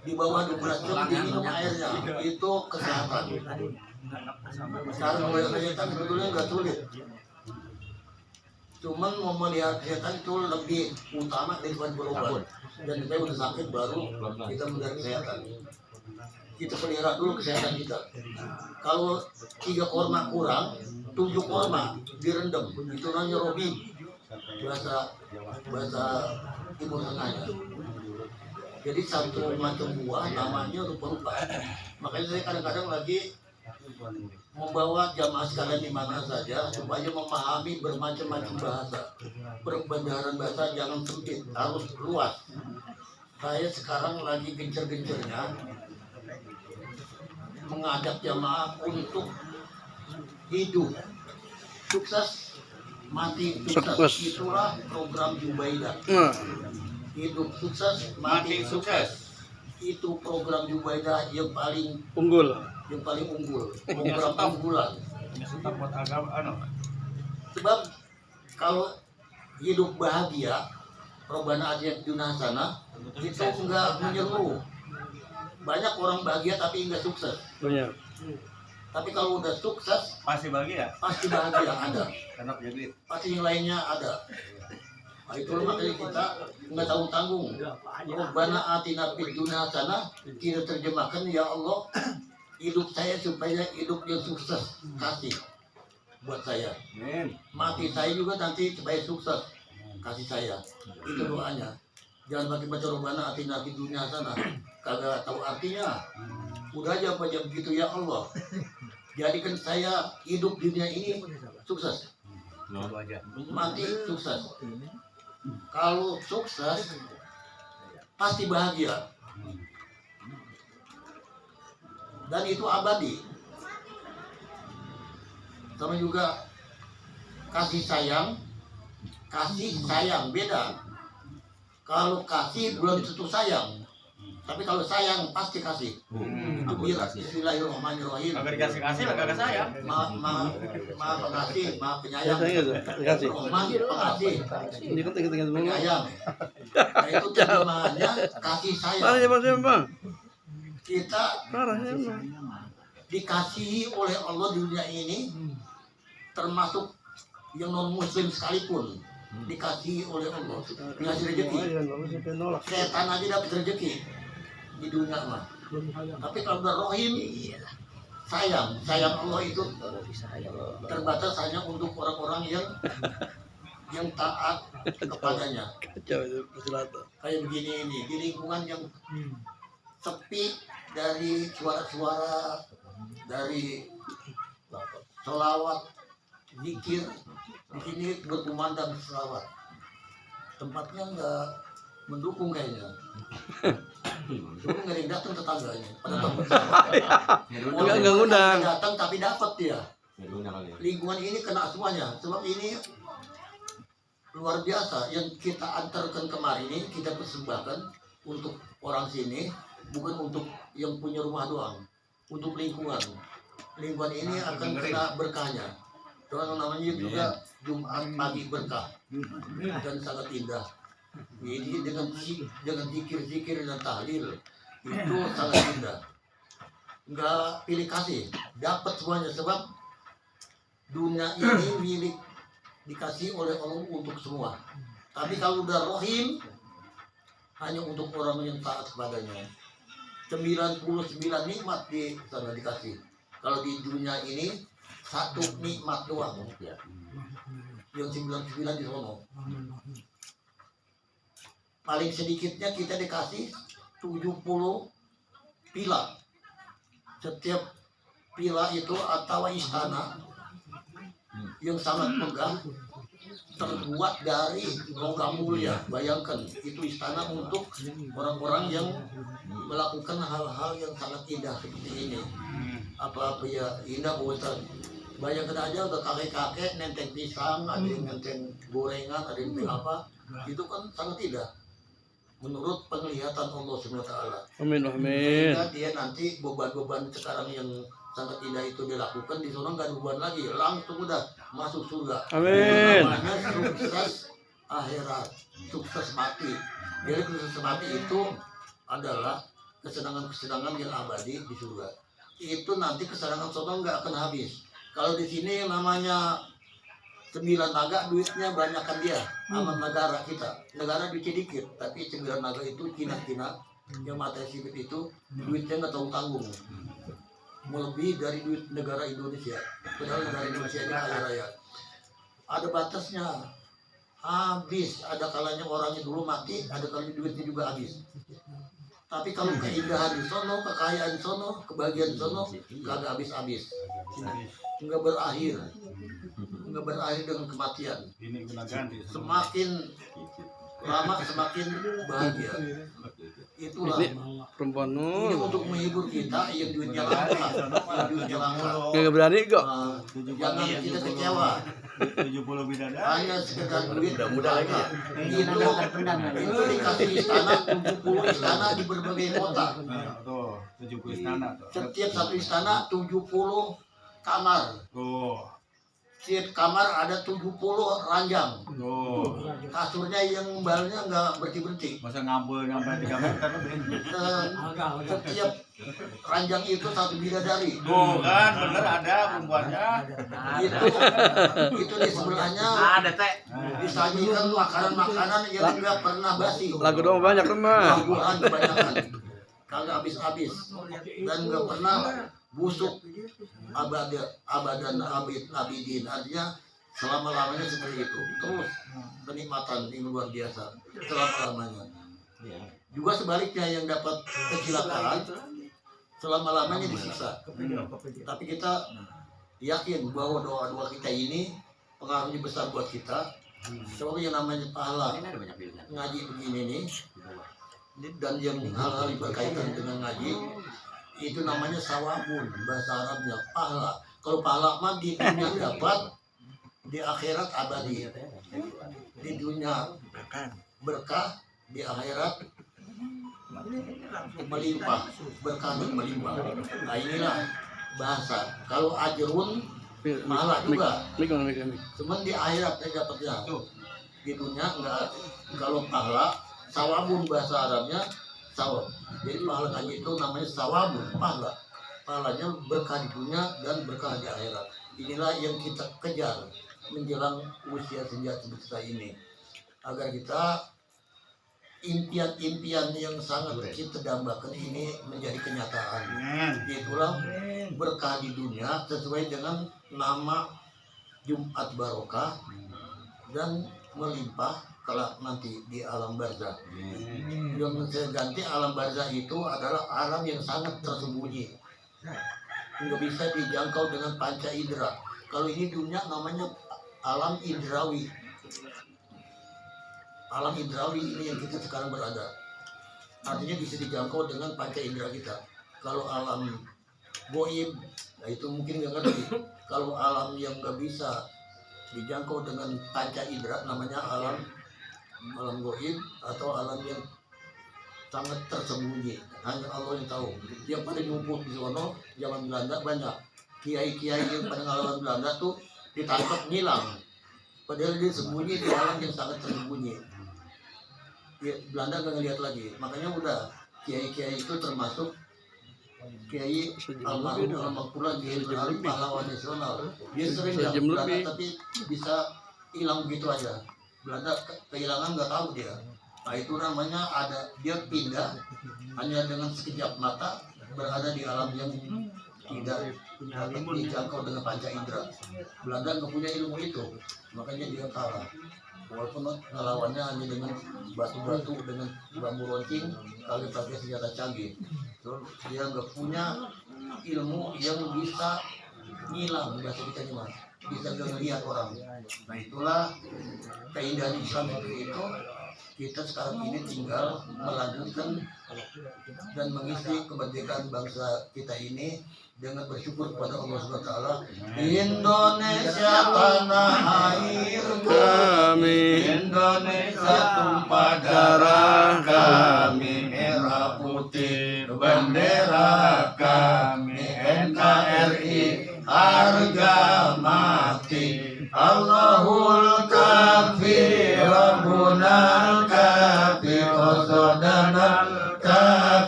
di bawah 12 jam diminum airnya, itu kesehatan. Sekarang melihat kesehatan sebetulnya nggak sulit, cuman mau melihat kesehatan itu lebih utama daripada berobat. Dan kita udah sakit baru kita melihat kesehatan, kita pelihara dulu kesehatan kita. Kalau 3 korma kurang, 7 korma direndam, itu namanya robi, bahasa Timur Tengahnya. Jadi satu macam buah namanya rupa-rupa. Makanya saya kadang-kadang lagi membawa jamaah sekalian di mana saja supaya memahami bermacam-macam bahasa. Perbendaharaan bahasa jangan sempit, harus luas. Saya sekarang lagi gencar-gencarnya mengajak jamaah untuk hidup sukses, mati sukses. Itulah program Jubaidah. Hidup sukses, mati sukses. Itu program Jubaidah yang paling unggul, program unggulan. Sebab kalau hidup bahagia, Robbana atina fid dunya hasanah, itu enggak menyeluruh. Banyak orang bahagia tapi enggak sukses. Banyak. Tapi kalau udah sukses Pasti bahagia. pasti bahagia ada. Karena punya duit. Pasti yang lainnya ada. Nah, itu makanya kita nggak tahu tanggung. Robbana atina fid dunya hasanah, kita terjemahkan, ya Allah, hidup saya supaya hidup yang sukses, kasih buat saya. Mati saya juga nanti supaya sukses, kasih saya. Itu doanya. Jangan pakai baca Robbana atina fid dunya hasanah, kagak tahu artinya. Udah aja baca begitu, ya Allah, jadikan saya hidup dunia ini sukses, mati sukses. Kalau sukses pasti bahagia, dan itu abadi. Sama juga kasih sayang beda. Kalau kasih belum tentu sayang, tapi kalau sayang pasti kasih. Itu biar Bismillahirrahmanirrahim. Kalau dikasih kagak sayang. Maha pengasih, maha penyayang. Rahman pengasih, penyayang. Nah, itu terjemahannya kasih sayang. Kita dikasihi oleh Allah di dunia ini, termasuk yang non muslim sekalipun dikasihi oleh Allah, dikasih rezeki. Setan aja dapat rezeki di dunia mah. Tapi kalau udah rohim, sayang Allah itu terbatas hanya untuk orang-orang yang taat kepadanya. Kayak begini ini, di lingkungan yang sepi dari suara-suara, dari selawat, zikir. Di sini berkumandang selawat, tempatnya nggak mendukung kayaknya. Dulu nggak ada yang datang tetangganya, pada tempat nggak ngundang. Datang tapi dapat dia. Lingkungan ini kena semuanya, sebab ini luar biasa. Yang kita antarkan kemarin ini kita persembahkan untuk orang sini, bukan untuk yang punya rumah doang, untuk lingkungan. Lingkungan ini akan kena berkahnya. Soalnya namanya juga Jumat pagi berkah dan sangat indah. Ini dengan zikir-zikir dan tahlil itu sangat indah. Enggak pilih kasih, dapat semuanya, sebab dunia ini milik dikasih oleh Allah untuk semua. Tapi kalau udah rohim, hanya untuk orang yang taat kepadanya. 99 nikmat di sana dikasih. Kalau di dunia ini satu nikmat doang, yang 99 di sana. Paling sedikitnya kita dikasih 70 pila. Setiap pila itu atau istana yang sangat megah, terbuat dari logam mulia. Bayangkan, itu istana untuk orang-orang yang melakukan hal-hal yang sangat indah seperti ini. Apa-apa ya indah, bosan. Bayangkan aja udah kakek-kakek nenteng pisang, ada yang nenteng gorengan, ada yang nenteng apa. Itu kan sangat indah menurut penglihatan Allah SWT. Amin. Sehingga dia nanti beban-beban sekarang yang sangat indah itu dilakukan, di sana nggak ada beban lagi, langsung udah masuk surga. Amin. Namanya sukses akhirat, sukses mati. Jadi sukses mati itu adalah kesenangan-kesenangan yang abadi di surga. Itu nanti kesenangan sono nggak akan habis. Kalau di sini namanya 9 naga, duitnya banyakkan dia sama negara kita. Negara duitnya dikit, tapi 9 naga itu Cina-Cina yang mata sipit itu duitnya nggak tahu tanggung. Melebihi dari duit negara Indonesia. Padahal negara Indonesia ini kaya raya. Ada batasnya. Habis. Ada kalanya orangnya dulu mati, ada kalanya duitnya juga habis. Tapi kalau keindahan di sono, kekayaan di sono, kebahagiaan di sono, kagak habis-habis. Enggak berakhir. Enggak berakhir dengan kematian. Semakin lama semakin bahagia. Itulah. Perempuan Ini nul. untuk menghibur kita yang duitnya langka. Yang duitnya langka. Nggak berani kok. Jangan kita kecewa. 70 bidadari. Hanya sekedar duit langka. Itu dikasih istana 70 istana di berbagai kota. Tuh, 70 istana tuh. Setiap satu istana 70 kamar. Tuh. Setiap kamar ada 70 ranjang. Tuh. Kasurnya yang balnya nggak berhenti-berhenti. Masa ngabul nyampe 3 meter lebih. Setiap ranjang itu satu bidadari. Tuh kan, bener ada perempuannya. Itu di sebelahnya disajikan makanan-makanan yang nggak pernah basi. Lagu doang banyak mah. Buah-buahan kebanyakan. Kagak habis-habis dan nggak pernah busuk abadan abidin, artinya selama-lamanya seperti itu. Terus kenikmatan yang luar biasa selama-lamanya. Juga sebaliknya yang dapat kecelakaan selama-lamanya disiksa. Tapi kita yakin bahwa doa-doa kita ini pengaruhnya besar buat kita. Soalnya yang namanya pahala ngaji begini nih, dan yang hal-hal yang berkaitan dengan ngaji itu namanya sawabun, bahasa Arabnya pahala. Kalau pahala mah di dunia dapat, di akhirat abadi. Di dunia berkah, di akhirat melimpah, berkah dan melimpah. Nah inilah bahasa. Kalau ajrun pahala juga, Mik. cuman di akhirat saya dapatnya. Di dunia enggak. Kalau pahala sawabun bahasa Arabnya sawab. Jadi pahala haji itu namanya sawabun, pahala. Pahalanya berkah di dunia dan berkah di akhirat. Inilah yang kita kejar menjelang usia senja kita ini, agar kita impian-impian yang sangat kita dambakan ini menjadi kenyataan. Itulah berkah di dunia sesuai dengan nama Jumat Barokah dan melimpah kelak nanti di alam barzah. Yang saya ganti alam barzah itu adalah alam yang sangat tersembunyi, nggak bisa dijangkau dengan panca indera. Kalau ini dunia namanya alam indrawi. Alam indrawi ini yang kita sekarang berada, artinya bisa dijangkau dengan panca indera kita. Kalau alam goib, nah itu mungkin nggak ngerti. Kalau alam yang nggak bisa dijangkau dengan panca indera namanya alam goib atau alam yang sangat tersembunyi, hanya Allah yang tahu. Yang pada nyumput di sono zaman Belanda banyak kiai-kiai yang pada ngalaman Belanda tuh ditangkap ngilang, padahal dia sembunyi di alam yang sangat tersembunyi. Ya, Belanda nggak ngelihat lagi, makanya udah kiai-kiai itu termasuk Kiai almarhum Kiai pahlawan nasional. Dia sering datang Belanda tapi bisa hilang begitu aja. Belanda kehilangan nggak tahu dia. Nah itu namanya ada dia pindah hanya dengan sekejap mata berada di alam yang tidak dapat dijangkau dengan panca indera. Belanda nggak punya ilmu itu, makanya dia kalah. Walaupun ngelawannya hanya dengan batu-batu dengan bambu runcing kali pakai senjata canggih. Terus dia nggak punya ilmu yang bisa ngilang bahasa kita cuma bisa ngelihat orang. Nah itulah keindahan Islam itu. Kita sekarang ini tinggal melanjutkan dan mengisi kemerdekaan bangsa kita ini dengan bersyukur kepada Allah SWT. Indonesia tanah air kami, Indonesia tumpah darah kami, merah putih bendera kami, NKRI harga mati,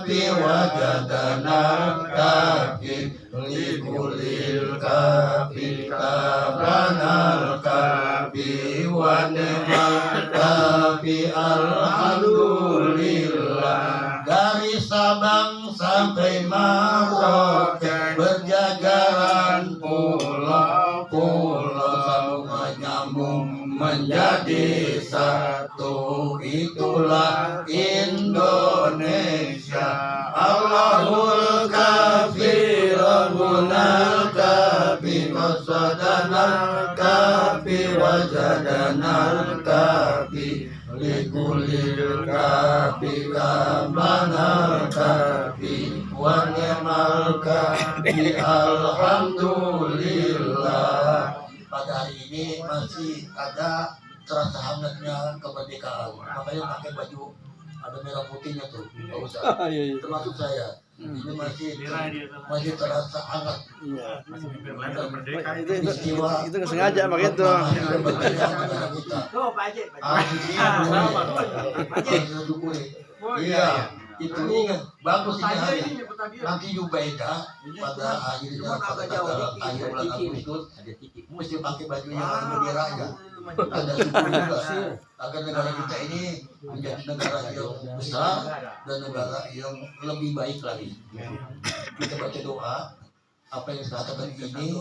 kafi wajadana kafi likulil kafi kabanal kafi wa ni'mal kafi alhamdulillah. Dari Sabang sampai Merauke berjajaran pulau-pulau sambung menyambung menjadi satu, itulah Indonesia. Allahul kafi Rabbunal kafi qasadanal kafi wajadanal kafi likulil kafi kabanal kafi wa ni'mal kafi alhamdulillah. Pada hari ini masih ada terasa hangatnya kemerdekaan, makanya pakai baju ada merah putihnya tuh, nggak usah. Termasuk saya, ini masih terasa hangat. Istiwa Itu nggak sengaja pakai itu. Iya, itu ingat bagus ini hari. Nanti Jubaida pada akhirnya pada akhir bulan Agustus mesti pakai baju yang ada benderanya. Ada suku juga agar negara kita ini menjadi negara yang besar dan negara yang lebih baik lagi. Kita baca doa apa yang saya katakan ini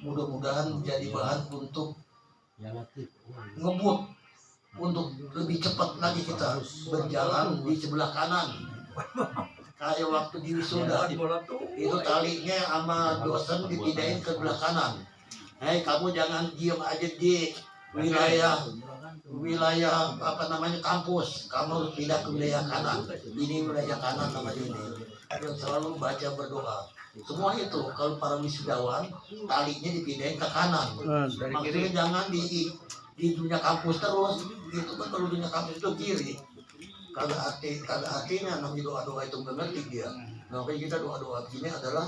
mudah-mudahan menjadi bahan untuk ngebut untuk lebih cepat lagi kita berjalan di sebelah kanan. Kayak waktu di wisuda itu talinya sama dosen dipindahin ke sebelah kanan. Hei, kamu jangan diam aja di wilayah apa namanya kampus, kamu harus pindah ke wilayah kanan. Ini wilayah kanan namanya ini. Yang selalu baca berdoa. Semua itu kalau para wisudawan talinya dipindahin ke kanan. Maksudnya jangan di dunia kampus terus. Itu kan kalau dunia kampus itu kiri. Kagak artinya namanya doa-doa itu nggak ngerti dia. Nah, kita doa-doa begini adalah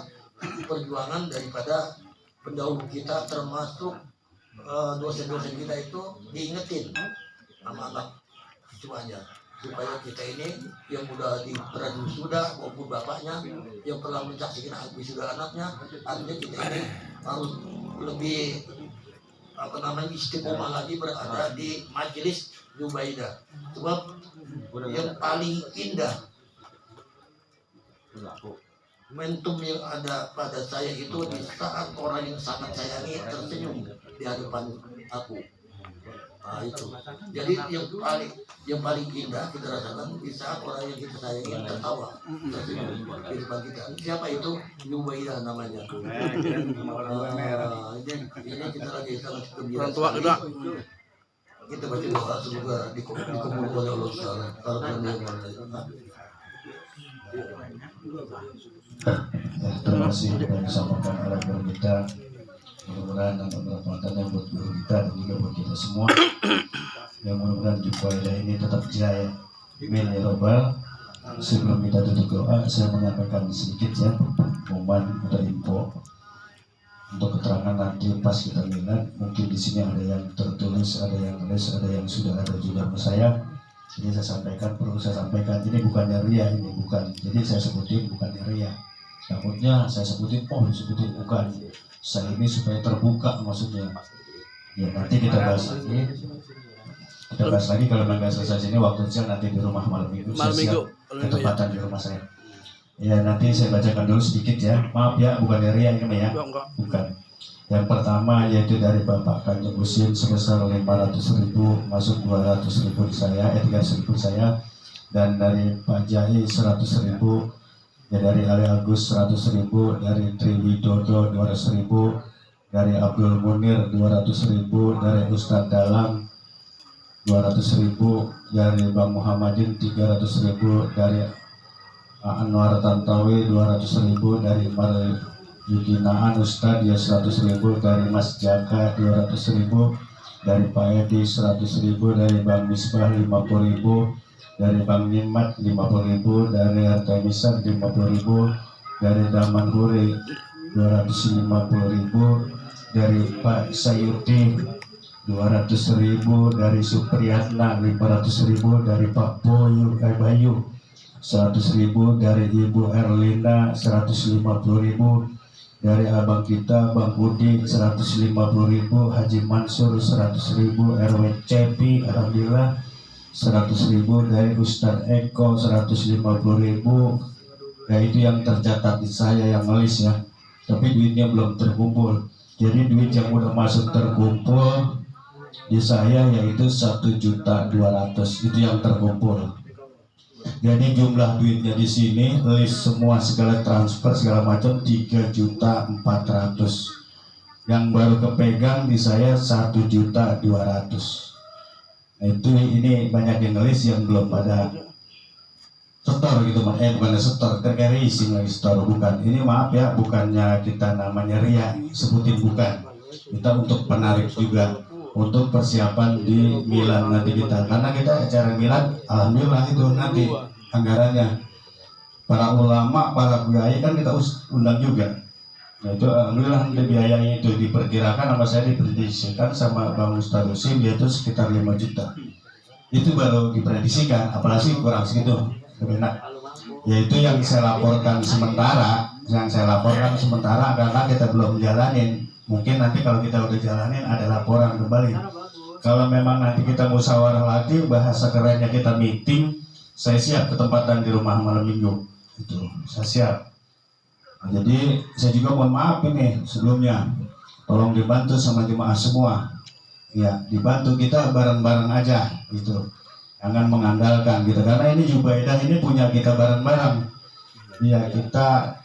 perjuangan daripada pendahulu kita, termasuk dosen-dosen kita itu diingetin sama anak cucunya supaya kita ini yang udah pernah wisuda maupun bapaknya yang pernah menyaksikan wisuda anaknya, artinya kita ini harus lebih istiqomah lagi berada di majelis Jubaida. Sebab yang paling indah momentum yang ada pada saya itu di saat orang yang sangat sayangi tersenyum di hadapan aku. Nah, itu. Jadi yang paling indah kita rasakan di saat orang yang kita sayangi tertawa tersenyum di depan kita. Siapa itu? Jubaida namanya. Ini kita lagi sangat gembira. Orang tua juga. Kita baca doa semoga dikabulkan oleh Allah Taala. Terima kasih sudah disampaikan oleh guru kita. Mudah-mudahan dapat bermanfaatnya buat guru kita dan juga buat kita semua. Yang mudah-mudahan Jubaida ini tetap jaya. Amin ya Rabbal. Sebelum kita tutup doa, saya menyampaikan sedikit ya pengumuman atau info untuk keterangan nanti pas kita lihat. Mungkin di sini ada yang tertulis, ada yang nulis, ada yang sudah ada juga sama saya. Jadi saya sampaikan, perlu saya sampaikan, ini bukannya ria, ini bukan. Jadi saya sebutin bukannya ria. Takutnya saya sebutin, disebutin bukan. Saya ini supaya terbuka maksudnya. Ya nanti kita bahas lagi. Kita bahas lagi kalau nggak selesai sini waktu siang nanti di rumah malam minggu. Saya siap ketempatan di rumah saya. Ya nanti saya bacakan dulu sedikit ya. Maaf ya, bukan dari ria ini ya. Bukan. Yang pertama yaitu dari Bapak Kanjeng Husin sebesar 500.000 masuk 200.000 di saya, 300.000 saya, dan dari Pak Jai 100.000, ya dari Ali Agus 100.000, dari Triwidodo 200.000, dari Abdul Munir 200.000, dari Ustadz Dalam 200.000, dari Bang Muhammadin 300.000, dari Anwar Tantawi 200.000, dari Yukinaan Ustadz ya 100.000, dari Mas Jaka 200.000, dari Pak Edi 100.000, dari Bang Misbah 50.000, dari Bang Nimat 50.000, dari Artemisan 50.000, dari Daman Huri 250.000, dari Pak Sayuti 200.000, dari Supriyatna 500.000, dari Pak Bayu 100.000 dari Ibu Erlina, 150.000 dari abang kita Bang Budi, 150.000 Haji Mansur, 100.000 RW Cepi, alhamdulillah 100.000 dari Ustadz Eko, 150.000. Ya itu yang tercatat di saya yang ngelis ya, tapi duitnya belum terkumpul. Jadi duit yang udah masuk terkumpul di saya yaitu 1.200.000, itu yang terkumpul. Jadi jumlah duitnya di sini list semua segala transfer segala macam 3.400.000. Yang baru kepegang di saya 1.200.000. Nah, itu ini banyak yang list yang belum pada setor gitu, bukan setor, terkerising lagi setor, bukan. Ini maaf ya, bukannya kita namanya ria, sebutin bukan. Kita untuk penarik juga, untuk persiapan di Milan nanti kita, karena kita acara Milan, alhamdulillah itu nanti anggarannya. Para ulama, para kiai kan kita undang juga. Nah itu alhamdulillah nanti biayanya itu diperkirakan sama saya diprediksikan sama Bang Ustadz Husin, dia itu sekitar 5 juta. Itu baru diprediksikan, apalagi kurang segitu. Benar. Yaitu yang saya laporkan sementara, karena kita belum jalanin. Mungkin nanti kalau kita udah jalanin ada laporan kembali. Kalau memang nanti kita musyawarah lagi, bahasa kerennya kita meeting, saya siap ketempatan di rumah malam minggu. Itu saya siap. Nah, jadi saya juga mohon maaf ini sebelumnya, tolong dibantu sama jemaah semua. Ya, dibantu kita bareng-bareng aja gitu. Jangan mengandalkan gitu, karena ini Jubaidah ini punya kita bareng-bareng. Ya kita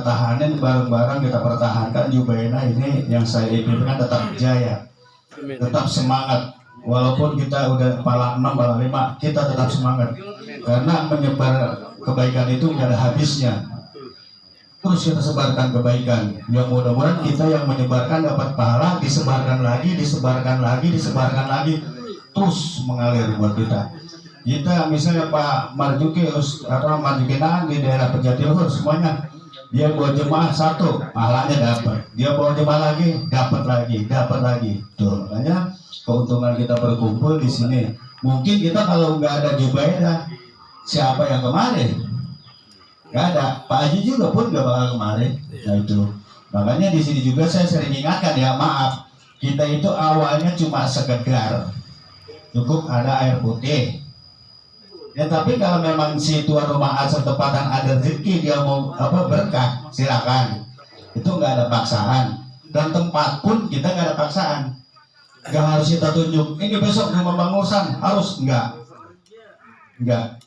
tahanin bareng-bareng, kita pertahankan Jubaidah ini yang saya impikan tetap jaya, tetap semangat. Walaupun kita udah pala 6, pala 5, kita tetap semangat. Karena menyebar kebaikan itu nggak ada habisnya. Terus kita sebarkan kebaikan. Yang mudah-mudahan kita yang menyebarkan dapat pahala, disebarkan lagi, terus mengalir buat kita. Kita misalnya Pak Marjuki atau Marjukinaan di daerah Pejatiluhur semuanya, dia bawa jemaah 1, pahalanya dapat. Dia bawa jemaah lagi, dapat lagi. Tuh, makanya keuntungan kita berkumpul di sini. Mungkin kita kalau nggak ada Jubaidah, siapa yang kemarin? Nggak ada. Pak Haji juga pun nggak bakal kemarin. Nah itu. Makanya di sini juga saya sering ingatkan ya, maaf. Kita itu awalnya cuma sekedar cukup ada air putih. Ya tapi kalau memang si tuan rumah asal tempatan ada rezeki, dia mau berkah, silakan. Itu nggak ada paksaan. Dan tempat pun kita nggak ada paksaan. Nggak harus kita tunjuk. Ini besok rumah Bang Musan harus enggak.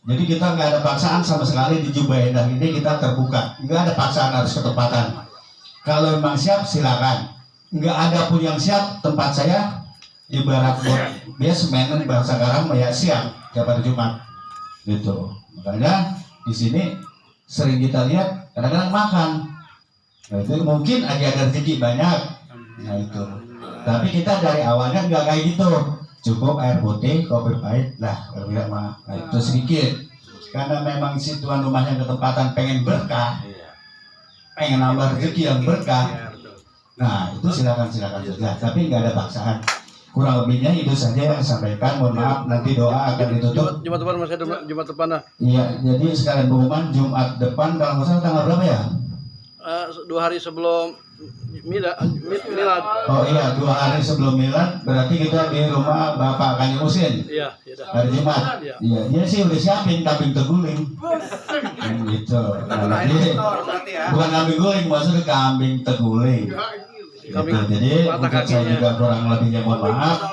Jadi kita nggak ada paksaan sama sekali di Jubaidah ini, kita terbuka. Nggak ada paksaan harus ketempatan. Kalau memang siap silakan. Nggak ada pun yang siap, tempat saya ibarat basement bahasa sekarang ya siang tiap hari Jumat gitu. Makanya di sini sering kita lihat kadang-kadang makan. Nah, itu mungkin ada rezeki banyak. Nah itu. Tapi kita dari awalnya nggak kayak gitu. Cukup air putih, kopi pahit lah kalau tidak mah. Nah, itu sedikit. Karena memang si tuan rumahnya ketempatan pengen berkah, pengen nambah rezeki yang berkah. Nah itu silakan saja. Tapi nggak ada paksaan. Kurang lebihnya itu saja yang sampaikan. Mohon maaf, nanti doa akan ditutup. Jumat depan masih ada Jumat depan lah. Iya, jadi sekalian pengumuman Jumat depan kalau nggak salah tanggal berapa ya? 2 hari sebelum Milad. Oh iya, 2 hari sebelum Milad, berarti kita di rumah Bapak Kanjeng Husin. Iya. Hari Jumat. Iya, dia sih udah siapin kambing terguling. Gitu. Nah, jadi bukan kambing guling, maksudnya kambing terguling. Gitu. Jadi untuk saya juga kurang lebihnya mohon maaf.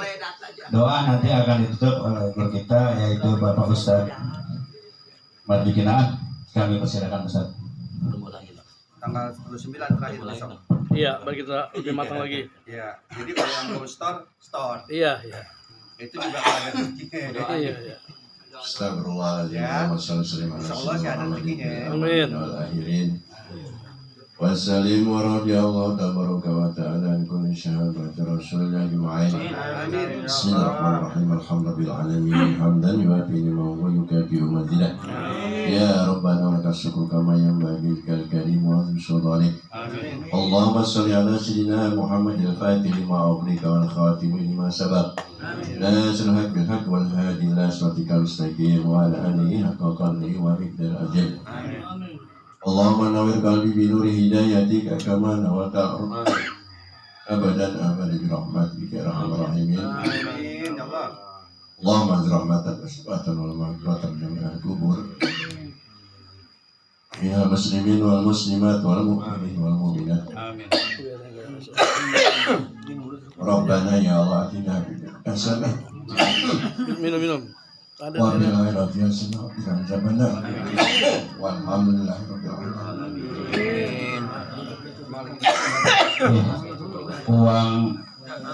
Doa nanti akan ditutup oleh guru kita yaitu Bapak Ustadz Marjukinaan. Kami persilakan Ustadz. Tanggal 29 terakhir besok. Iya, baru kita lebih matang lagi. Iya. Jadi kalau yang mau store. Iya. Itu juga ada rezekinya. Iya. Astagfirullahaladzim. Insya Allah sih ada rezekinya. Amin. وسلم ورضي الله تبارك وتعالى عن كل شهادة رسول الله أجمعين. بسم الله الرحمن الرحيم الحمد لله العالمين حمدا يوافي نعمه ويكافئ مزيدا. يا ربنا لك الشكر كما ينبغي لك الكريم وعظيم سلطانك. اللهم صل على سيدنا محمد الفاتح لما أغلق والخاتم لما سبق ناصر الحق بالحق والهادي إلى صراطك المستقيم وعلى آله حق قدره ومقدار الأجل. اللهم نور قلبي بنور هدايتك كما نورت الأرض أبدا أبدا برحمتك يا أرحم الراحمين. اللهم انزل رحمتك وشفاءة والمغفرة من جميع القبور فيها المسلمين والمسلمات والمؤمنين والمؤمنات. ربنا يا الله آتنا في الدنيا حسنة Minum. وفي الآخرة حسنة وقنا عذاب النار. والحمد لله رب العالمين. Uang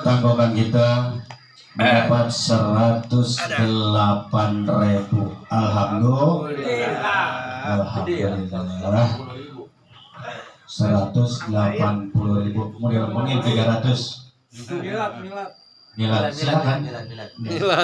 tanggungan kita mendapat 108.000. Alhamdulillah. 180.000. Mau diomongin 300. Milad, silakan. Milad. Milad.